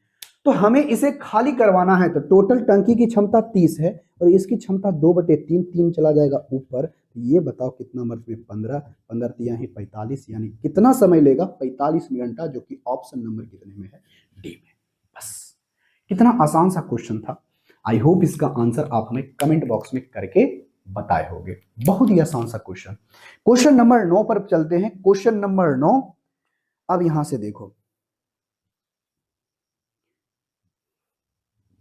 तो हमें इसे खाली करवाना है। तो टोटल टंकी की क्षमता 30 है और इसकी क्षमता 2/3, 3 चला जाएगा ऊपर। ये बताओ कितना मर्ज में 15, 15 तिया ही 45, यानी कितना समय लेगा? 45 घंटा, जो कि ऑप्शन नंबर कितने में है? डी में। बस कितना आसान सा क्वेश्चन था। आई होप इसका आंसर आप हमें कमेंट बॉक्स में करके बताए होंगे। बहुत ही आसान सा क्वेश्चन। क्वेश्चन नंबर 9 पर चलते हैं। क्वेश्चन नंबर 9, अब यहां से देखो,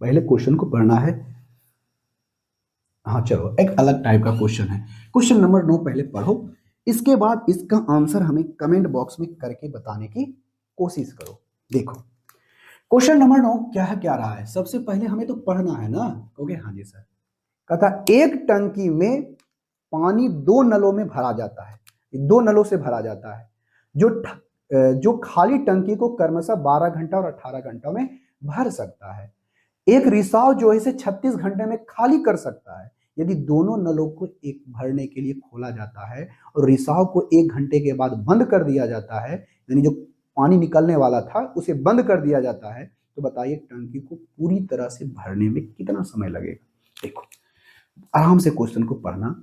पहले क्वेश्चन को पढ़ना है। हाँ चलो, एक अलग टाइप का क्वेश्चन है। क्वेश्चन नंबर 9 पहले पढ़ो, इसके बाद इसका आंसर हमें कमेंट बॉक्स में करके बताने की कोशिश करो। देखो क्वेश्चन नंबर 9 क्या रहा है। सबसे पहले हमें तो पढ़ना है ना। ओके हाँ जी सर। कहता एक टंकी में पानी 2 नलों में भरा जाता है, 2 नलों से भरा जाता है, जो खाली टंकी को क्रमशः 12 घंटा और 18 घंटों में भर सकता है। एक रिसाव जो है इसे 36 घंटे में खाली कर सकता है। यदि दोनों नलों को एक भरने के लिए खोला जाता है और रिसाव को 1 घंटे के बाद बंद कर दिया जाता है, यानी जो पानी निकलने वाला था उसे बंद कर दिया जाता है, तो बताइए टंकी को पूरी तरह से भरने में कितना समय लगेगा? देखो आराम से क्वेश्चन को पढ़ना।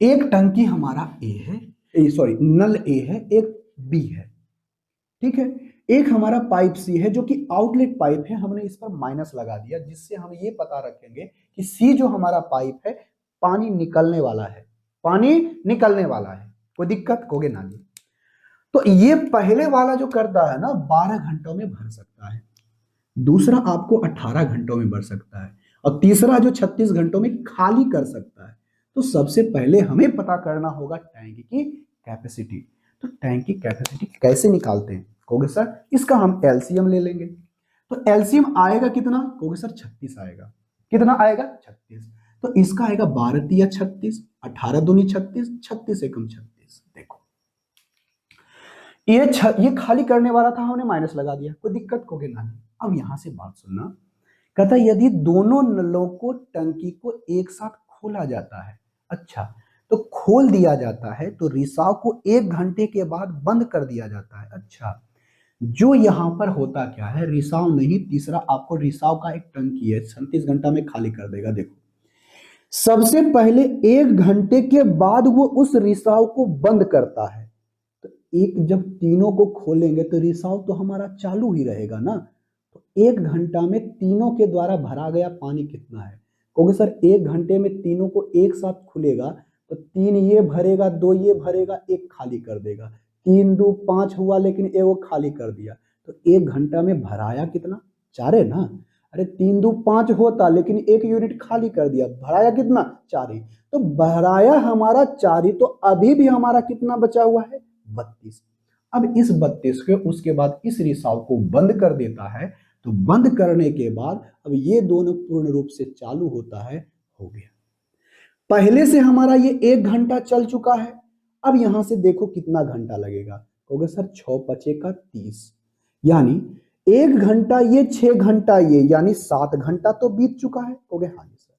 एक टंकी हमारा ए है, सॉरी नल ए है, एक बी है, ठीक है। एक हमारा पाइप सी है जो कि आउटलेट पाइप है, हमने इस पर माइनस लगा दिया, जिससे हम ये पता रखेंगे कि सी जो हमारा पाइप है पानी निकलने वाला है, पानी निकलने वाला है। कोई दिक्कत होगे ना जी। तो ये पहले वाला जो करता है ना 12 घंटों में भर सकता है, दूसरा आपको 18 घंटों में भर सकता है, और तीसरा जो 36 घंटों में खाली कर सकता है। तो सबसे पहले हमें पता करना होगा टैंक की कैपेसिटी। तो टैंक की कैपेसिटी कैसे निकालते हैं? कहोगे सर इसका हम एलसीएम ले लेंगे। तो एलसीएम आएगा कितना? कहोगे सर 36 आएगा। कितना आएगा? 36। तो इसका आएगा 12 तिया 36, 18 दूनी 36, 36 एकम 36। देखो ये खाली करने वाला था, हमने माइनस लगा दिया, कोई दिक्कत होगे ना। अब यहां से बात सुनना। कहता यदि दोनों नलों को टंकी को एक साथ खोला जाता है, अच्छा तो खोल दिया जाता है तो रिसाव को 1 घंटे के बाद बंद कर दिया जाता है। अच्छा जो यहां पर होता क्या है, रिसाव नहीं, तीसरा आपको रिसाव का एक टंकी है 37 घंटा में खाली कर देगा। देखो सबसे पहले 1 घंटे के बाद वो उस रिसाव को बंद करता है। तो एक जब तीनों को खोलेंगे तो रिसाव तो हमारा चालू ही रहेगा ना। तो 1 घंटा में तीनों के द्वारा भरा गया पानी कितना है? क्योंकि सर 1 घंटे में तीनों को एक साथ खुलेगा तो 3 ये भरेगा, 2 ये भरेगा, 1 खाली कर देगा। 3 दू 5 हुआ, लेकिन 1 वो खाली कर दिया। तो 1 घंटा में भराया कितना? 4 है ना। अरे 3 दू 5 होता, लेकिन 1 यूनिट खाली कर दिया, भराया कितना? 4 ही। तो भराया हमारा 4 ही, तो अभी भी हमारा कितना बचा हुआ है? 32। अब इस 32 के उसके बाद इस रिसाव को बंद कर देता है। तो बंद करने के बाद अब ये दोनों पूर्ण रूप से चालू होता है। हो गया, पहले से हमारा ये 1 घंटा चल चुका है। अब यहां से देखो कितना घंटा लगेगा। कहोगे सर 6 पचे का 30, यानी 1 घंटा ये 6 घंटा ये, यानी 7 घंटा तो बीत चुका है। कहोगे हाँ जी सर।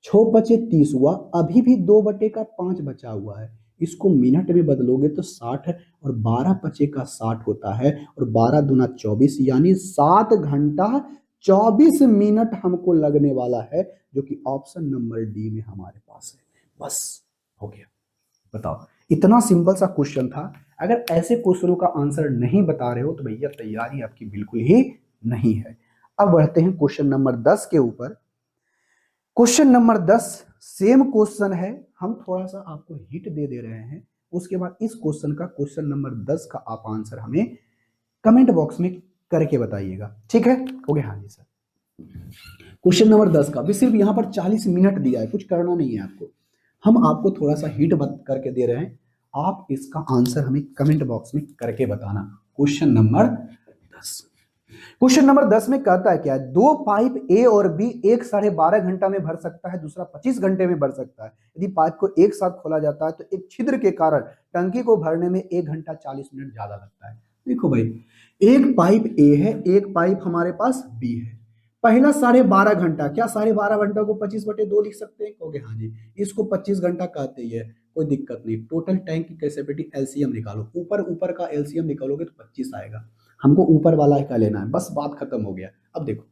6 पचे 30 हुआ, अभी भी 2/5 बचा हुआ है। इसको मिनट में बदलोगे तो 60 है, और 12 पचे का 60 होता है, और 12 दूना 24, यानी 7 घंटा 24 मिनट हमको लगने वाला है, जो कि ऑप्शन नंबर डी में हमारे पास है। बस हो गया। बताओ इतना सिंपल सा क्वेश्चन था। अगर ऐसे क्वेश्चनों का आंसर नहीं बता रहे हो तो भैया तैयारी आपकी बिल्कुल ही नहीं है। अब बढ़ते हैं क्वेश्चन नंबर 10 के ऊपर। क्वेश्चन नंबर 10 सेम क्वेश्चन है, हम थोड़ा सा आपको हिट दे रहे हैं। उसके बाद इस क्वेश्चन का, क्वेश्चन नंबर 10 का आप आंसर हमें कमेंट बॉक्स में करके बताइएगा, ठीक है? ओके हाँ जी सर। क्वेश्चन नंबर 10 का भी सिर्फ यहाँ पर 40 मिनट दिया है, कुछ करना नहीं है आपको। हम आपको थोड़ा सा हिट करके दे रहे हैं, आप इसका आंसर हमें कमेंट बॉक्स में करके बताना। क्वेश्चन नंबर 10, क्वेश्चन नंबर 10 में कहता है क्या है, 2 पाइप ए और बी एक 12.5 घंटा में भर सकता है, दूसरा 25 घंटे में भर सकता है। यदि पाइप को एक साथ खोला जाता है तो एक छिद्र के कारण टंकी को भरने में 1 घंटा 40 मिनट ज्यादा लगता है। देखो भाई, एक पाइप ए है, एक पाइप हमारे पास बी है। पहला 12.5 घंटा, क्या 12.5 घंटा को 25/2 लिख सकते हैं? कहोगे हाँ जी। इसको 25 घंटा कहते ही है, कोई दिक्कत नहीं। टोटल टैंक की कैपेसिटी एलसीएम निकालो, ऊपर ऊपर का एलसीएम निकालोगे तो 25 आएगा। हमको ऊपर वाला का लेना है, बस बात खत्म हो गया। अब देखो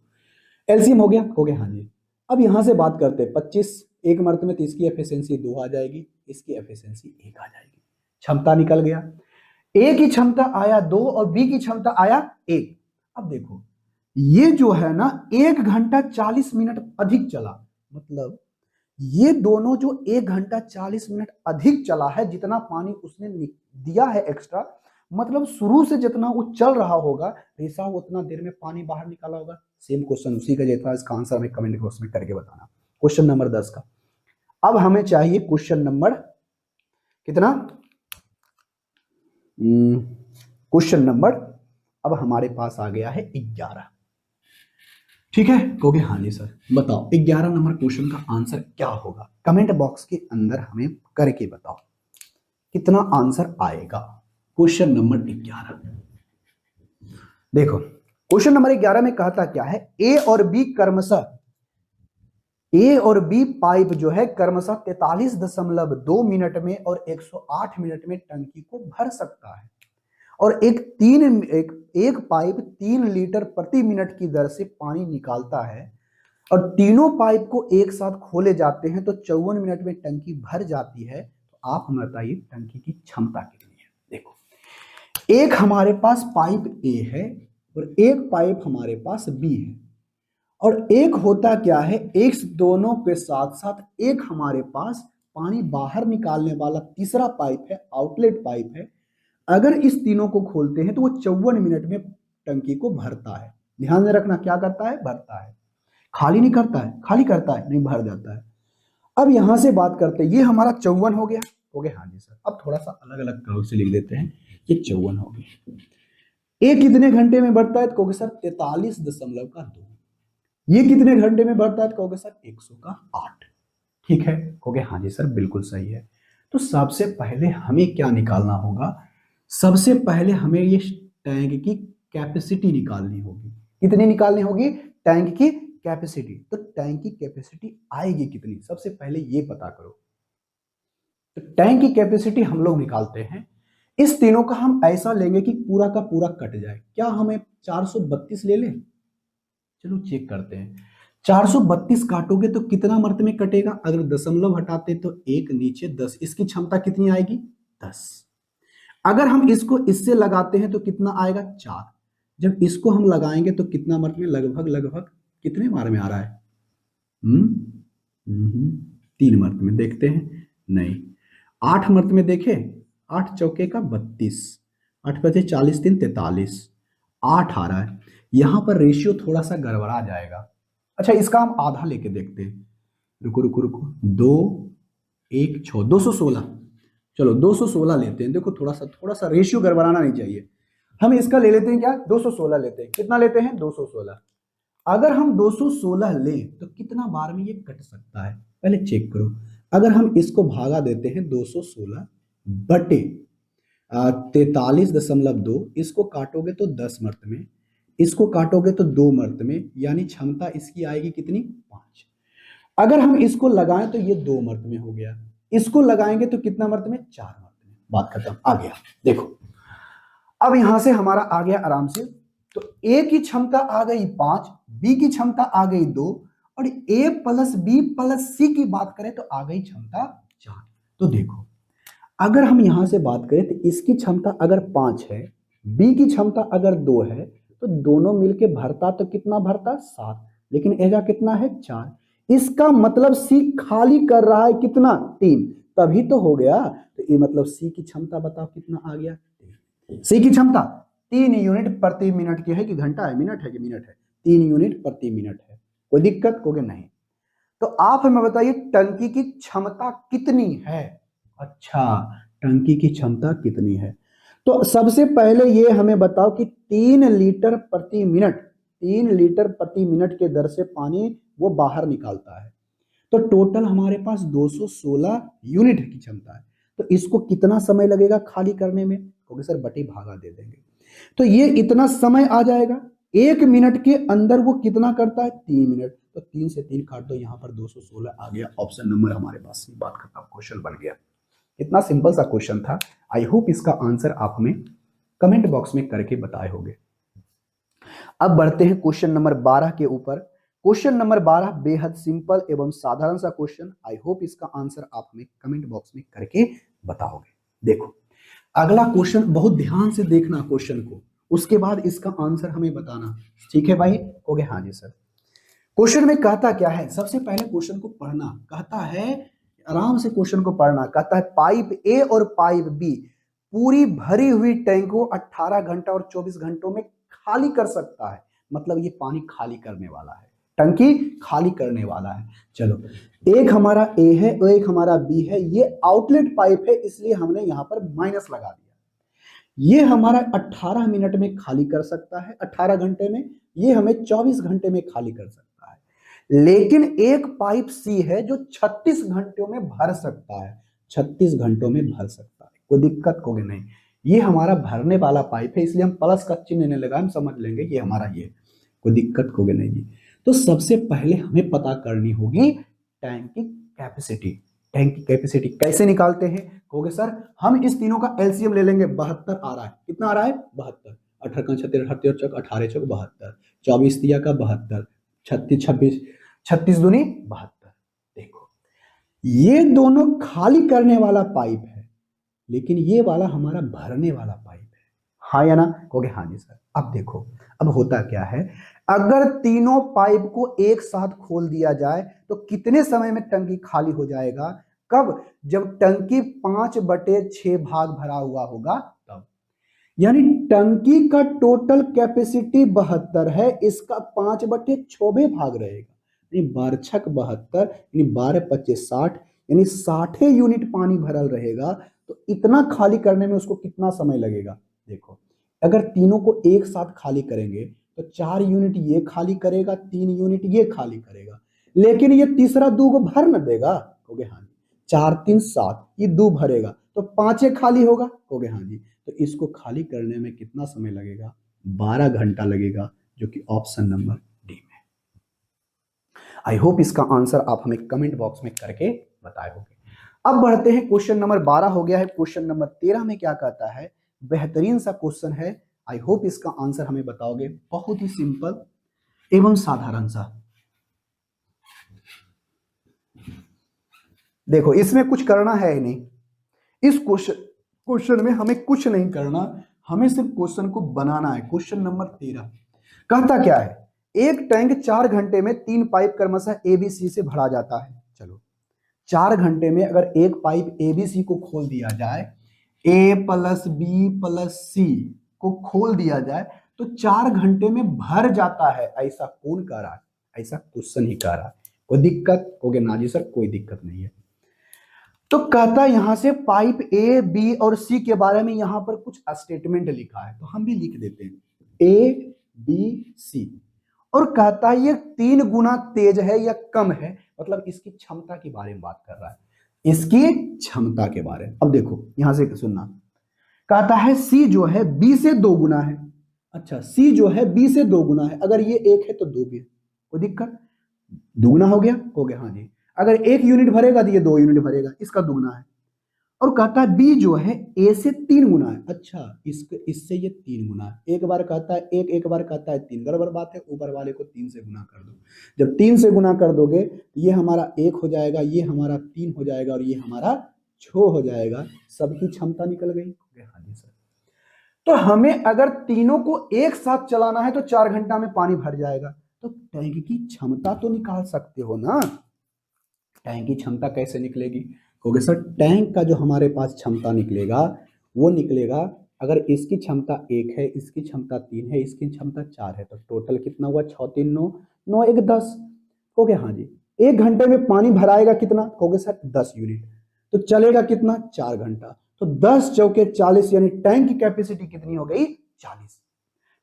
एलसीएम हो गया हाँ जी। अब यहां से बात करते हैं 25 एक मर्त में, तो इसकी एफिशिएंसी 2 आ जाएगी, इसकी एफिशिएंसी 1 आ जाएगी। क्षमता निकल गया। ए की क्षमता आया 2 और बी की क्षमता आया 1। अब देखो ये जो है ना 1 घंटा 40 मिनट अधिक चला, मतलब ये दोनों जो 1 घंटा 40 मिनट अधिक चला है, जितना पानी उसने दिया है एक्स्ट्रा, मतलब शुरू से जितना वो चल रहा होगा रेसा उतना देर में पानी बाहर निकाला होगा। सेम क्वेश्चन उसी का जैसा, इसका आंसर हमें कमेंट बॉक्स में करके बताना। क्वेश्चन नंबर 10 का। अब हमें चाहिए क्वेश्चन नंबर कितना, क्वेश्चन नंबर अब हमारे पास आ गया है 11। ठीक है, कहोगे हाँ जी सर। बताओ 11 नंबर क्वेश्चन का आंसर क्या होगा, कमेंट बॉक्स के अंदर हमें करके बताओ कितना आंसर आएगा। क्वेश्चन नंबर 11 देखो, क्वेश्चन नंबर 11 में कहता क्या है, ए और बी पाइप जो है क्रमशः 43.2 मिनट में और 108 मिनट में टंकी को भर सकता है, और एक पाइप 3 लीटर प्रति मिनट की दर से पानी निकालता है, और तीनों पाइप को एक साथ खोले जाते हैं तो 54 मिनट में टंकी भर जाती है। तो आप हमें बताइए टंकी की क्षमता कितनी है। देखो एक हमारे पास पाइप ए है और एक पाइप हमारे पास बी है, और एक होता क्या है, एक दोनों के साथ साथ एक हमारे पास पानी बाहर निकालने वाला तीसरा पाइप है, आउटलेट पाइप है। अगर इस तीनों को खोलते हैं तो वो 54 मिनट में टंकी को भरता है। ध्यान में रखना, क्या करता है, भरता है, खाली नहीं करता है, खाली करता है नहीं, भर जाता है। अब यहां से बात करते हैं, ये हमारा 54 हो गया, हाँ जी सर। अब थोड़ा सा अलग अलग कलर से लिख देते हैं, ये 54 हो गया। ये कितने घंटे में बढ़ता है, तो कहोगे सर 43.2। ये कितने घंटे में बढ़ता है, तो कहोगे सर 100 का 8। ठीक है, कहोगे हाँ जी सर बिल्कुल सही है। तो सबसे पहले हमें क्या निकालना होगा, सबसे पहले हमें ये टैंक की कैपेसिटी निकालनी होगी। कितनी निकालनी होगी, टैंक की कैपेसिटी। तो टैंक की कैपेसिटी आएगी कितनी, सबसे पहले ये पता करो। तो टैंक की कैपेसिटी हम लोग निकालते हैं, इस तीनों का हम ऐसा लेंगे कि पूरा का पूरा कट जाए। क्या हमें 432 ले लें, चलो चेक करते हैं। 432 काटोगे तो कितना मर्त में कटेगा, अगर दशमलव हटाते तो एक नीचे 10, इसकी क्षमता कितनी आएगी 10। अगर हम इसको इससे लगाते हैं तो कितना आएगा 4। जब इसको हम लगाएंगे तो कितना मर्त में, लगभग लगभग कितने बार में आ रहा है, 3 मर्त में। देखते हैं, नहीं 8 मर्त में देखे, 8 चौके का 32, 8 बजे 40 3 43, 8 आ रहा है। यहां पर रेशियो थोड़ा सा गड़बड़ा जाएगा। अच्छा इसका हम आधा लेके देखते हैं, रुको रुको रुको, 2 1 6 216, चलो 216 लेते हैं। देखो थोड़ा सा रेशियो गड़बड़ाना नहीं चाहिए। हम इसका ले लेते हैं क्या, 216 लेते हैं। कितना लेते हैं, 216। अगर हम 216 लें तो कितना बार में ये कट सकता है, पहले चेक करो। अगर हम इसको भागा देते हैं 216 बटे 43.2, इसको काटोगे तो 10 मर्त में, इसको काटोगे तो 2 मर्त में, यानी क्षमता इसकी आएगी कितनी 5। अगर हम इसको लगाएं तो ये 2 मर्त में हो गया, इसको लगाएंगे तो कितना मर्त में, 4 मर्त में। बात खत्म, आ गया। देखो अब यहां से हमारा आ गया आराम से। तो ए की क्षमता आ गई 5, बी की क्षमता आ गई 2, और ए प्लस बी प्लस सी की बात करें तो आ गई क्षमता 4। तो देखो अगर हम यहां से बात करें तो इसकी क्षमता अगर 5 है, बी की क्षमता अगर 2 है, तो दोनों मिलके भरता तो कितना भरता 7, लेकिन एजा कितना है 4। इसका मतलब सी खाली कर रहा है कितना 3, तभी तो हो गया। तो ये मतलब सी की क्षमता बताओ कितना आ गया, सी की क्षमता 3 यूनिट प्रति मिनट की है कि घंटा है, मिनट है कि मिनट है, 3 यूनिट प्रति मिनट है। कोई दिक्कत, कोई नहीं। तो आप हमें बताइए टंकी की क्षमता कितनी है। अच्छा टंकी की क्षमता कितनी है, तो सबसे पहले ये हमें बताओ कि 3 लीटर प्रति मिनट, 3 लीटर प्रति मिनट के दर से पानी वो बाहर निकालता है। तो टोटल हमारे पास 216 यूनिट की क्षमता है। तो इसको कितना समय लगेगा खाली करने में, क्योंकि सर बटे भागा दे देंगे, तो ये इतना समय आ जाएगा। 1 मिनट के अंदर वो कितना करता है 3 मिनट, तो 3 से 3 काट दो, यहाँ पर 216 आ गया। ऑप्शन नंबर हमारे पास, बात खत्म, क्वेश्चन बन गया। इतना सिंपल सा क्वेश्चन था। आई होप इसका आंसर आप हमें कमेंट बॉक्स में करके बताए होंगे। अब बढ़ते हैं क्वेश्चन नंबर 12 के ऊपर। क्वेश्चन नंबर 12 बेहद सिंपल एवं साधारण सा क्वेश्चन। आई होप इसका आंसर आप हमें कमेंट बॉक्स में करके बताओगे। देखो अगला क्वेश्चन, बहुत ध्यान से देखना क्वेश्चन को, उसके बाद इसका आंसर हमें बताना। ठीक है भाई? ओके, हाँ जी सर। क्वेश्चन में कहता क्या है, सबसे पहले क्वेश्चन को पढ़ना। कहता है, आराम से क्वेश्चन को पढ़ना। कहता है पाइप ए और पाइप बी पूरी भरी हुई टैंक को 18 घंटा और 24 घंटों में खाली कर सकता है। मतलब ये पानी खाली करने वाला है, टंकी खाली करने वाला है। चलो, एक हमारा ए है और एक हमारा बी है। ये आउटलेट पाइप है, इसलिए हमने यहां पर माइनस लगा दिया। ये हमारा 18 मिनट में खाली कर सकता है, 18 घंटे में। ये हमें 24 घंटे में खाली कर सकता है। लेकिन एक पाइप सी है जो 36 घंटों में भर सकता है, 36 घंटों में भर सकता है। कोई दिक्कत होगी नहीं। ये हमारा भरने वाला पाइप है, इसलिए हम प्लस का चिन्ह नहीं लगा, हम समझ लेंगे ये हमारा ये। कोई दिक्कत होगी नहीं जी। तो सबसे पहले हमें पता करनी होगी टैंक की कैपेसिटी। टैंक की कैपेसिटी कैसे निकालते हैं? कहोगे सर हम इस तीनों का एलसीएम ले लेंगे। 72 आ रहा है। कितना आ रहा है? 72। 18 का 36, 38 चौक 18 चौक 72, 24 दिया का 72, 36 26, 36 दूनी 72। देखो ये दोनों खाली करने वाला पाइप है, लेकिन ये वाला हमारा भरने वाला पाइप है। हाँ या ना? कहोगे हाँ जी सर। अब देखो, अब होता क्या है, अगर तीनों पाइप को एक साथ खोल दिया जाए तो कितने समय में टंकी खाली हो जाएगा? कब? जब टंकी 5/6 भाग भरा हुआ होगा तब। यानी टंकी का टोटल कैपेसिटी 72 है, इसका 5/6 भाग रहेगा, यानी 12×6 = 72, यानी 12×5 = 60, यानी 60 यूनिट पानी भरल रहेगा। तो इतना खाली करने में उसको कितना समय लगेगा? देखो, अगर तीनों को एक साथ खाली करेंगे तो 4 यूनिट ये खाली करेगा, 3 यूनिट ये खाली करेगा, लेकिन ये तीसरा 2 को भर न देगा। कहोगे हाँ जी। 4 3 7, ये 2 भरेगा तो 5 खाली होगा। कहोगे हाँ जी। तो इसको खाली करने में कितना समय लगेगा? 12 घंटा लगेगा, जो कि ऑप्शन नंबर डी में। आई होप इसका आंसर आप हमें कमेंट बॉक्स में करके बताए होंगे। अब बढ़ते हैं, क्वेश्चन नंबर 12 हो गया है। क्वेश्चन नंबर 13 में क्या कहता है? बेहतरीन सा क्वेश्चन है। आई होप इसका आंसर हमें बताओगे। बहुत ही सिंपल एवं साधारण सा। देखो इसमें कुछ करना है ही नहीं। इस क्वेश्चन में हमें कुछ नहीं करना, हमें सिर्फ क्वेश्चन को बनाना है। क्वेश्चन नंबर 13 कहता क्या है? एक टैंक 4 घंटे में 3 पाइप क्रमशः एबीसी से भरा जाता है। चलो, 4 घंटे में अगर एक पाइप एबीसी को खोल दिया जाए, ए प्लस बी प्लस सी को खोल दिया जाए तो 4 घंटे में भर जाता है। ऐसा कौन कह रहा है? ऐसा क्वेश्चन ही कह रहा है। कोई दिक्कत? होगे ना जी सर, कोई दिक्कत नहीं है। तो कहता है यहां से पाइप ए बी और सी के बारे में यहां पर कुछ स्टेटमेंट लिखा है, तो हम भी लिख देते हैं ए बी सी। और कहता है ये 3 गुना तेज है या कम है, मतलब इसकी क्षमता के बारे में बात कर रहा है, इसकी क्षमता के बारे में। अब देखो यहां से सुनना, कहता है सी जो है बी से 2 गुना है। अच्छा, सी जो है बी से 2 गुना है। अगर ये 1 है तो 2 भी है। कोई दिक्कत? दुगना हो गया? हो गया हाँ जी। अगर 1 यूनिट भरेगा तो ये 2 यूनिट भरेगा, इसका दुगना है। और कहता है बी जो है ए से 3 गुना है। अच्छा, इससे ये 3 गुना है। एक बार कहता है एक, एक बार कहता है 3, गड़बड़ बात है। ऊपर वाले को 3 से गुना कर दो। जब 3 से गुना कर दोगे तो ये हमारा 1 हो जाएगा, ये हमारा 3 हो जाएगा और ये हमारा 6 हो जाएगा। सबकी क्षमता निकल गई। हाँ जी सर। तो हमें अगर तीनों को एक साथ चलाना है तो 4 घंटा में पानी भर जाएगा। तो टैंक की क्षमता तो निकाल सकते हो ना। टैंक की क्षमता कैसे निकलेगी? क्योंकि सर टैंक का जो हमारे पास क्षमता निकलेगा वो निकलेगा, अगर इसकी क्षमता 1 है, इसकी क्षमता 3 है, इसकी क्षमता 4 है, तो टोटल कितना हुआ? 6 3 9, 9 1 10। हो गया हाँ जी। 1 घंटे में पानी भराएगा कितना? कहोगे सर 10 यूनिट। तो चलेगा कितना? 4 घंटा। तो 10 चौके 40, यानी टैंक की कैपेसिटी कितनी हो गई? 40।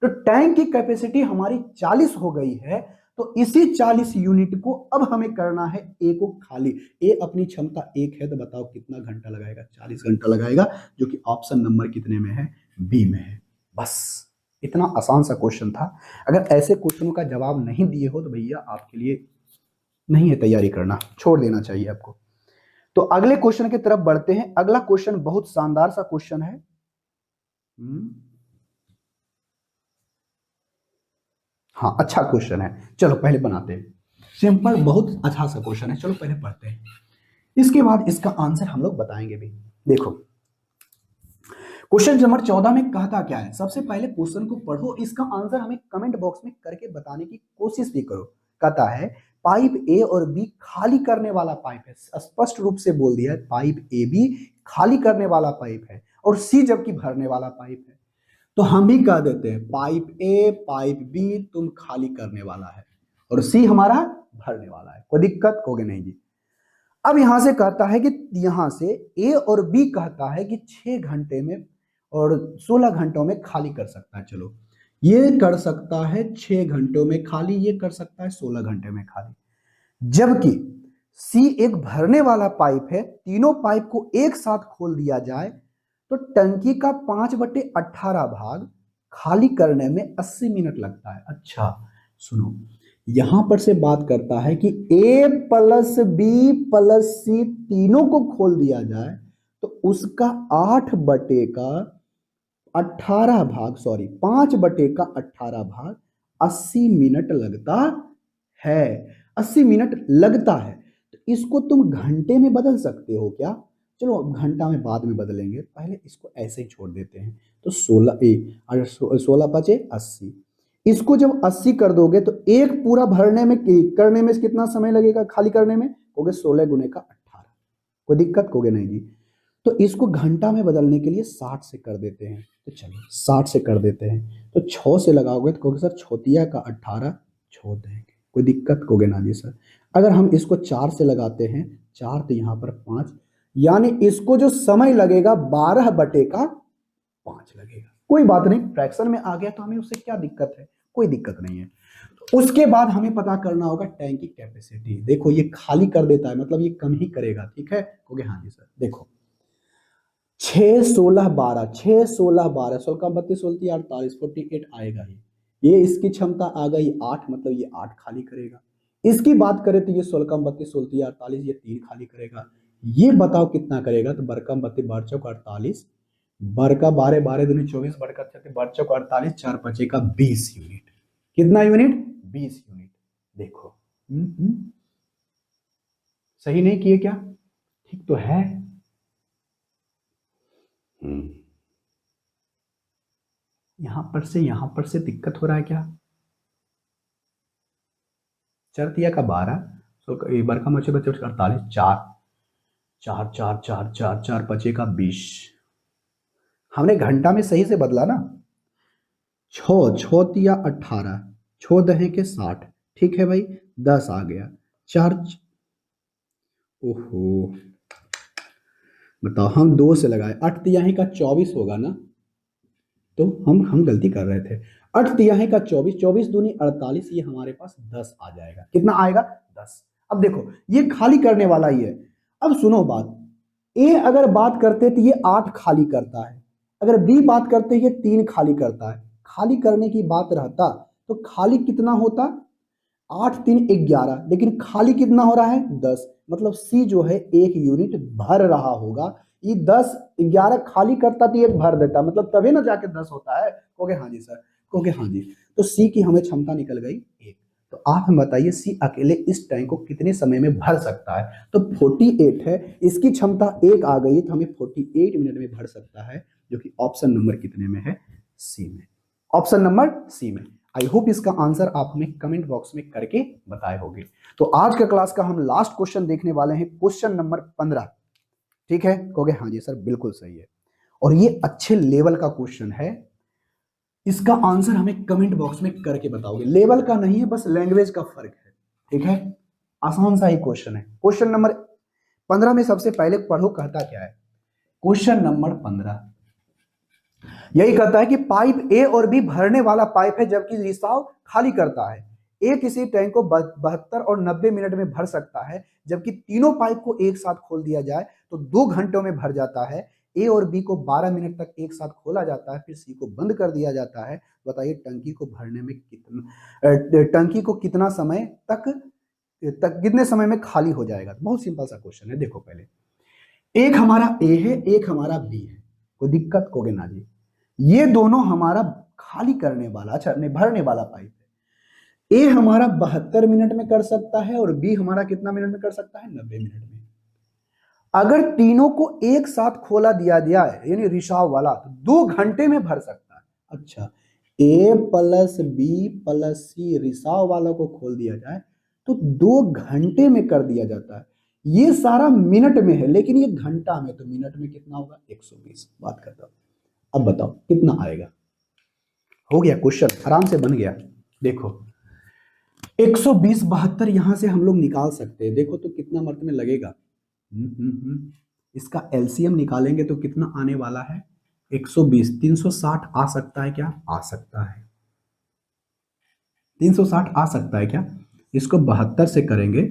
तो टैंक की कैपेसिटी हमारी 40 हो गई है। तो इसी 40 यूनिट को अब हमें करना है ए को खाली। ए अपनी क्षमता 1 है, तो बताओ कितना घंटा लगाएगा? 40 घंटा लगाएगा, जो कि ऑप्शन नंबर कितने में है? बी में है। बस इतना आसान सा क्वेश्चन था। अगर ऐसे क्वेश्चनों का जवाब नहीं दिए हो तो भैया आपके लिए नहीं है तैयारी करना, छोड़ देना चाहिए आपको। तो अगले क्वेश्चन की तरफ बढ़ते हैं। अगला क्वेश्चन बहुत शानदार सा क्वेश्चन है। हाँ, अच्छा क्वेश्चन है, चलो पहले बनाते हैं। सिंपल, बहुत अच्छा सा क्वेश्चन है, चलो पहले पढ़ते हैं, इसके बाद इसका आंसर हम लोग बताएंगे भी। देखो क्वेश्चन नंबर 14 में कहता क्या है, सबसे पहले क्वेश्चन को पढ़ो, इसका आंसर हमें कमेंट बॉक्स में करके बताने की कोशिश भी करो। कहता है पाइप ए और बी खाली करने वाला पाइप है, स्पष्ट रूप से बोल दिया है, पाइप ए बी खाली करने वाला पाइप है और सी जबकि भरने वाला पाइप है। तो हम भी कह देते हैं पाइप ए पाइप बी तुम खाली करने वाला है और सी हमारा भरने वाला है, कोई दिक्कत होगी नहीं जी। अब यहां से कहता है कि यहां से ए और बी कहता है कि 6 घंटे में और 16 घंटों में खाली कर सकता है। चलो ये कर सकता है 6 घंटों में खाली, ये कर सकता है 16 घंटे में खाली। जबकि सी एक भरने वाला पाइप है, तीनों पाइप को एक साथ खोल दिया जाए तो टंकी का 5/18 भाग खाली करने में 80 मिनट लगता है। अच्छा सुनो, यहां पर से बात करता है कि ए प्लस बी प्लस सी तीनों को खोल दिया जाए तो उसका 5/18 भाग 80 मिनट लगता है। 80 मिनट लगता है, तो इसको तुम घंटे में बदल सकते हो क्या? चलो घंटा में बाद में बदलेंगे, पहले इसको ऐसे ही छोड़ देते हैं। तो 16 इसको जब 80 कर दोगे तो एक पूरा भरने में करने में कितना समय लगेगा, खाली करने में? कहोगे 16 गुने का 18, कोई दिक्कत कहोगे नहीं जी। तो इसको घंटा में बदलने के लिए 60 से कर देते हैं, तो चलिए 60 से कर देते हैं। तो 6 से लगाओगे तो कहोगे सर छोतिया का 18 छोड़ देंगे, कोई दिक्कत कहोगे ना जी सर। अगर हम इसको 4 से लगाते हैं, 4 तो यहाँ पर 5, यानी इसको जो समय लगेगा 12/5 लगेगा। कोई बात नहीं, फ्रैक्शन में आ गया तो हमें उससे क्या दिक्कत है, कोई दिक्कत नहीं है। उसके बाद हमें पता करना होगा टैंक की कैपेसिटी। देखो ये खाली कर देता है, मतलब ये कम ही करेगा, ठीक है? ओके हाँ जी सर। देखो 6 16 12, 6 16 12, 16 का 32 16 48 48 आएगा ही। ये इसकी क्षमता आ गई 8, मतलब ये 8 खाली करेगा। इसकी बात करें तो ये 16 का 32 16 48, ये 3 खाली करेगा। ये बताओ कितना करेगा, तो बरका 32 बार चौक 48, बरका 12 12 दूनी 24, बरका 36 बार चौक 48, 4 5 का 20 यूनिट। कितना यूनिट? 20 यूनिट। देखो सही नहीं किए क्या? ठीक तो है। यहां पर से दिक्कत हो रहा है क्या? चरतिया का 12, बार का मचे बच्चे 48, 4 4 4 4 4 4 पचे का 20। हमने घंटा में सही से बदला ना। 6 6 18, 6 दहे के 60, ठीक है भाई, 10 आ गया। 4 ओहो बताओ, हम 2 से लगाए, 8 तिहाई का 24 होगा ना, तो हम गलती कर रहे थे। 8 तिहाई का 24, 24 दूनी 48, ये हमारे पास 10 आ जाएगा। कितना आएगा? 10। अब देखो ये खाली करने वाला ही है। अब सुनो बात, ए अगर बात करते तो ये 8 खाली करता है, अगर बी बात करते ये 3 खाली करता है। खाली करने की बात रहता तो खाली कितना होता? 8 3 11, लेकिन खाली कितना हो रहा है? 10। मतलब सी जो है 1 यूनिट भर रहा होगा। ये 10 11 खाली करता तो 1 भर देता, मतलब तभी ना जाके 10 होता है। कहोगे हाँ जी सर, कहोगे हाँ जी। तो सी की हमें क्षमता निकल गई 1। तो आप हमें बताइए सी अकेले इस टैंक को कितने समय में भर सकता है? तो 48 है, इसकी क्षमता 1 आ गई तो हमें 48 मिनट में भर सकता है, जो कि ऑप्शन नंबर कितने में है? सी में। ऑप्शन नंबर सी में। आई होप इसका आंसर आप हमें कमेंट बॉक्स में करके बताए होंगे। तो आज का क्लास का हम लास्ट क्वेश्चन देखने वाले हैं, क्वेश्चन नंबर 15। ठीक है, कहोगे हाँ जी सर बिल्कुल सही है, और ये अच्छे लेवल का क्वेश्चन है। इसका आंसर हमें कमेंट बॉक्स में करके बताओगे। लेवल का नहीं है, बस लैंग्वेज का फर्क है, ठीक है? आसान सा ही क्वेश्चन है। क्वेश्चन नंबर 15 में सबसे पहले पढ़ो कहता क्या है। क्वेश्चन नंबर 15 यही कहता है कि पाइप ए और बी भरने वाला पाइप है, जबकि रिसाव खाली करता है। ए किसी टैंक को 72 और 90 मिनट में भर सकता है, जबकि तीनों पाइप को एक साथ खोल दिया जाए तो 2 घंटों में भर जाता है। ए और बी को 12 मिनट तक एक साथ खोला जाता है, फिर सी को बंद कर दिया जाता है। बताइए टंकी को भरने में टंकी को कितना समय तक कितने समय में खाली हो जाएगा? बहुत सिंपल सा क्वेश्चन है। देखो पहले एक हमारा ए है, एक हमारा बी है, कोई दिक्कत कोगे ना जी। ये दोनों हमारा खाली करने वाला, अच्छा नहीं भरने वाला पाइप है। ए हमारा 72 मिनट में कर सकता है और बी हमारा कितना मिनट में कर सकता है, 90 मिनट में। अगर तीनों को एक साथ खोला दिया दिया है यानी रिसाव वाला, तो 2 घंटे में भर सकता है। अच्छा, ए प्लस बी प्लस सी रिसाव वाला को खोल दिया जाए तो 2 घंटे में कर दिया जाता है। ये सारा मिनट में है लेकिन ये घंटा में, तो मिनट में कितना होगा, 120। बात करता हूं, अब बताओ कितना आएगा। हो गया क्वेश्चन, आराम से बन गया। देखो 120 72 यहां से हम लोग निकाल सकते हैं। देखो तो कितना मर्त में लगेगा। इसका एलसीएम निकालेंगे तो कितना आने वाला है, 120। 360 आ सकता है क्या, आ सकता है। 360 आ सकता है क्या। इसको 72 से करेंगे,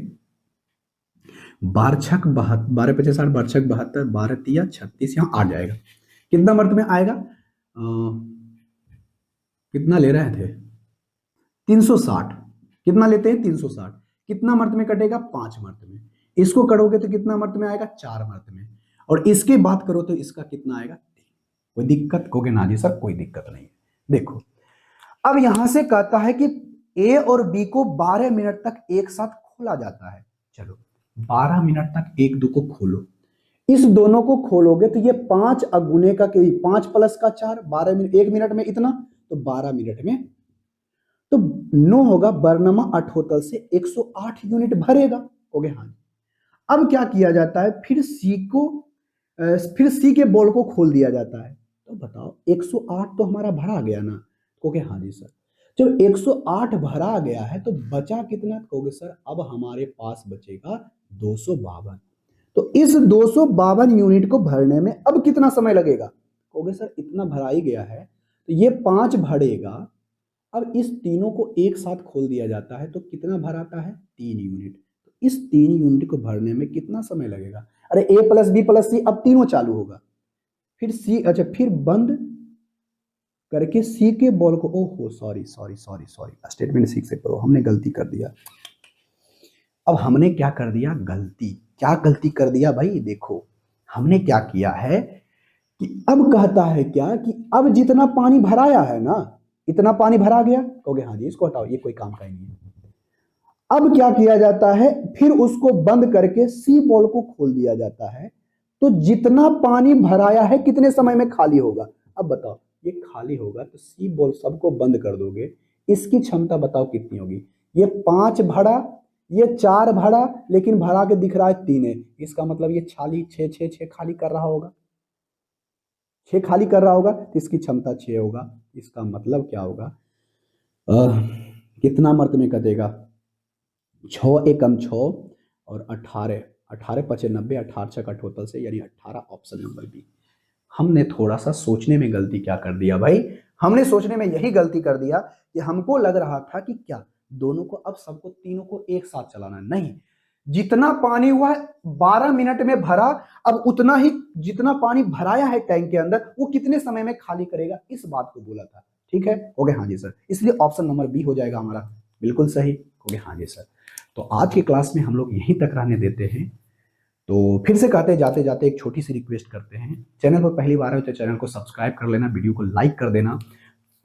12 छक 72, 12 पचे 60, 12 छक 72, 12 तिया 36, यहां आ जाएगा। कितना मर्त में आएगा, कितना ले रहे थे, 360। कितना लेते हैं, 360। कितना मर्त में कटेगा, 5 मर्त में। इसको करोगे तो कितना मर्त में आएगा, 4 मर्त में। और इसके बात करो तो इसका कितना आएगा, कोई दिक्कत कहोगे ना जी सर कोई दिक्कत नहीं है। देखो अब यहां से कहता है कि ए और बी को 12 मिनट तक एक साथ खोला जाता है। चलो 12 मिनट तक एक दो को खोलो, इस दोनों को खोलोगे तो ये 5 अगुने का 5 प्लस का 4, 12 मिनट, 1 मिनट में इतना, तो 12 मिनट में तो 9 होगा। बरनमा अठोतल से 108 यूनिट भरेगा, ओके हाँ। अब क्या किया जाता है, फिर सी के बॉल को खोल दिया जाता है। तो बताओ 108 तो हमारा भरा गया ना, ओके हाँ जी सर। जब 108 भरा गया है तो बचा कितना, कहोगे सर अब हमारे पास बचेगा 252। तो इस 252 यूनिट को भरने में अब कितना समय लगेगा, कहोगे सर इतना भरा ही गया है तो ये 5 भरेगा। अब इस तीनों को एक साथ खोल दिया जाता है तो कितना भराता है, 3 यूनिट। तो इस 3 यूनिट को भरने में कितना समय लगेगा। अरे ए प्लस बी प्लस सी, अब तीनों चालू होगा, फिर सी, अच्छा फिर बंद करके सी के बॉल को, ओहो sorry sorry sorry sorry, statement सीख से करो, हमने गलती कर दिया। अब हमने क्या कर दिया, गलती, क्या गलती कर दिया भाई, देखो हमने क्या किया है कि अब कहता है क्या कि अब जितना पानी भराया है ना, इतना पानी भरा गया, कहोगे हाँ जी इसको हटाओ ये कोई काम का ही नहीं है। अब क्या किया जाता है, फिर उसको बंद करके सी बॉल को खोल दिया जाता है। तो जितना पानी भराया है कितने समय में खाली होगा। अब बताओ ये खाली होगा तो सी बॉल सबको बंद कर दोगे, इसकी क्षमता बताओ कितनी होगी। ये 5 भरा, ये 4 भरा, लेकिन भरा के दिख रहा है 3 है, इसका मतलब ये खाली 6 खाली कर रहा होगा, 6 खाली कर रहा होगा तो इसकी क्षमता 6 होगा। इसका मतलब क्या होगा, कितना मर्त में कटेगा, 6 एकम 6 और 18, 18 पचे 90, 18 छक 78 से, यानी 18, ऑप्शन नंबर बी। हमने थोड़ा सा सोचने में गलती क्या कर दिया भाई, हमने सोचने में यही गलती कर दिया कि हमको लग रहा था कि क्या दोनों को अब सबको तीनों को एक साथ चलाना, नहीं, जितना पानी हुआ 12 मिनट में भरा, अब उतना ही जितना पानी भराया है टैंक के अंदर वो कितने समय में खाली करेगा, इस बात को बोला था। ठीक है, हो गया हाँ जी सर, इसलिए ऑप्शन नंबर बी हो जाएगा हमारा, बिल्कुल सही हो गया हाँ जी सर। तो आज की क्लास में हम लोग यहीं तक रहने देते हैं। तो फिर से कहते जाते जाते एक छोटी सी रिक्वेस्ट करते हैं, चैनल पर पहली बार है तो चैनल को सब्सक्राइब कर लेना, वीडियो को लाइक कर देना।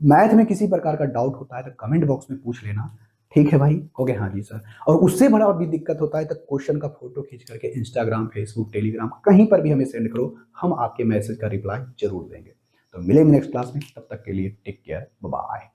मैथ में किसी प्रकार का डाउट होता है तो कमेंट बॉक्स में पूछ लेना, ठीक है भाई, हो गया हाँ जी सर। और उससे बड़ा भी दिक्कत होता है तो क्वेश्चन का फोटो खींच करके इंस्टाग्राम, फेसबुक, टेलीग्राम कहीं पर भी हमें सेंड करो, हम आपके मैसेज का रिप्लाई जरूर देंगे। तो मिलेंगे नेक्स्ट क्लास में, तब तक के लिए टेक केयर, बाय बाय।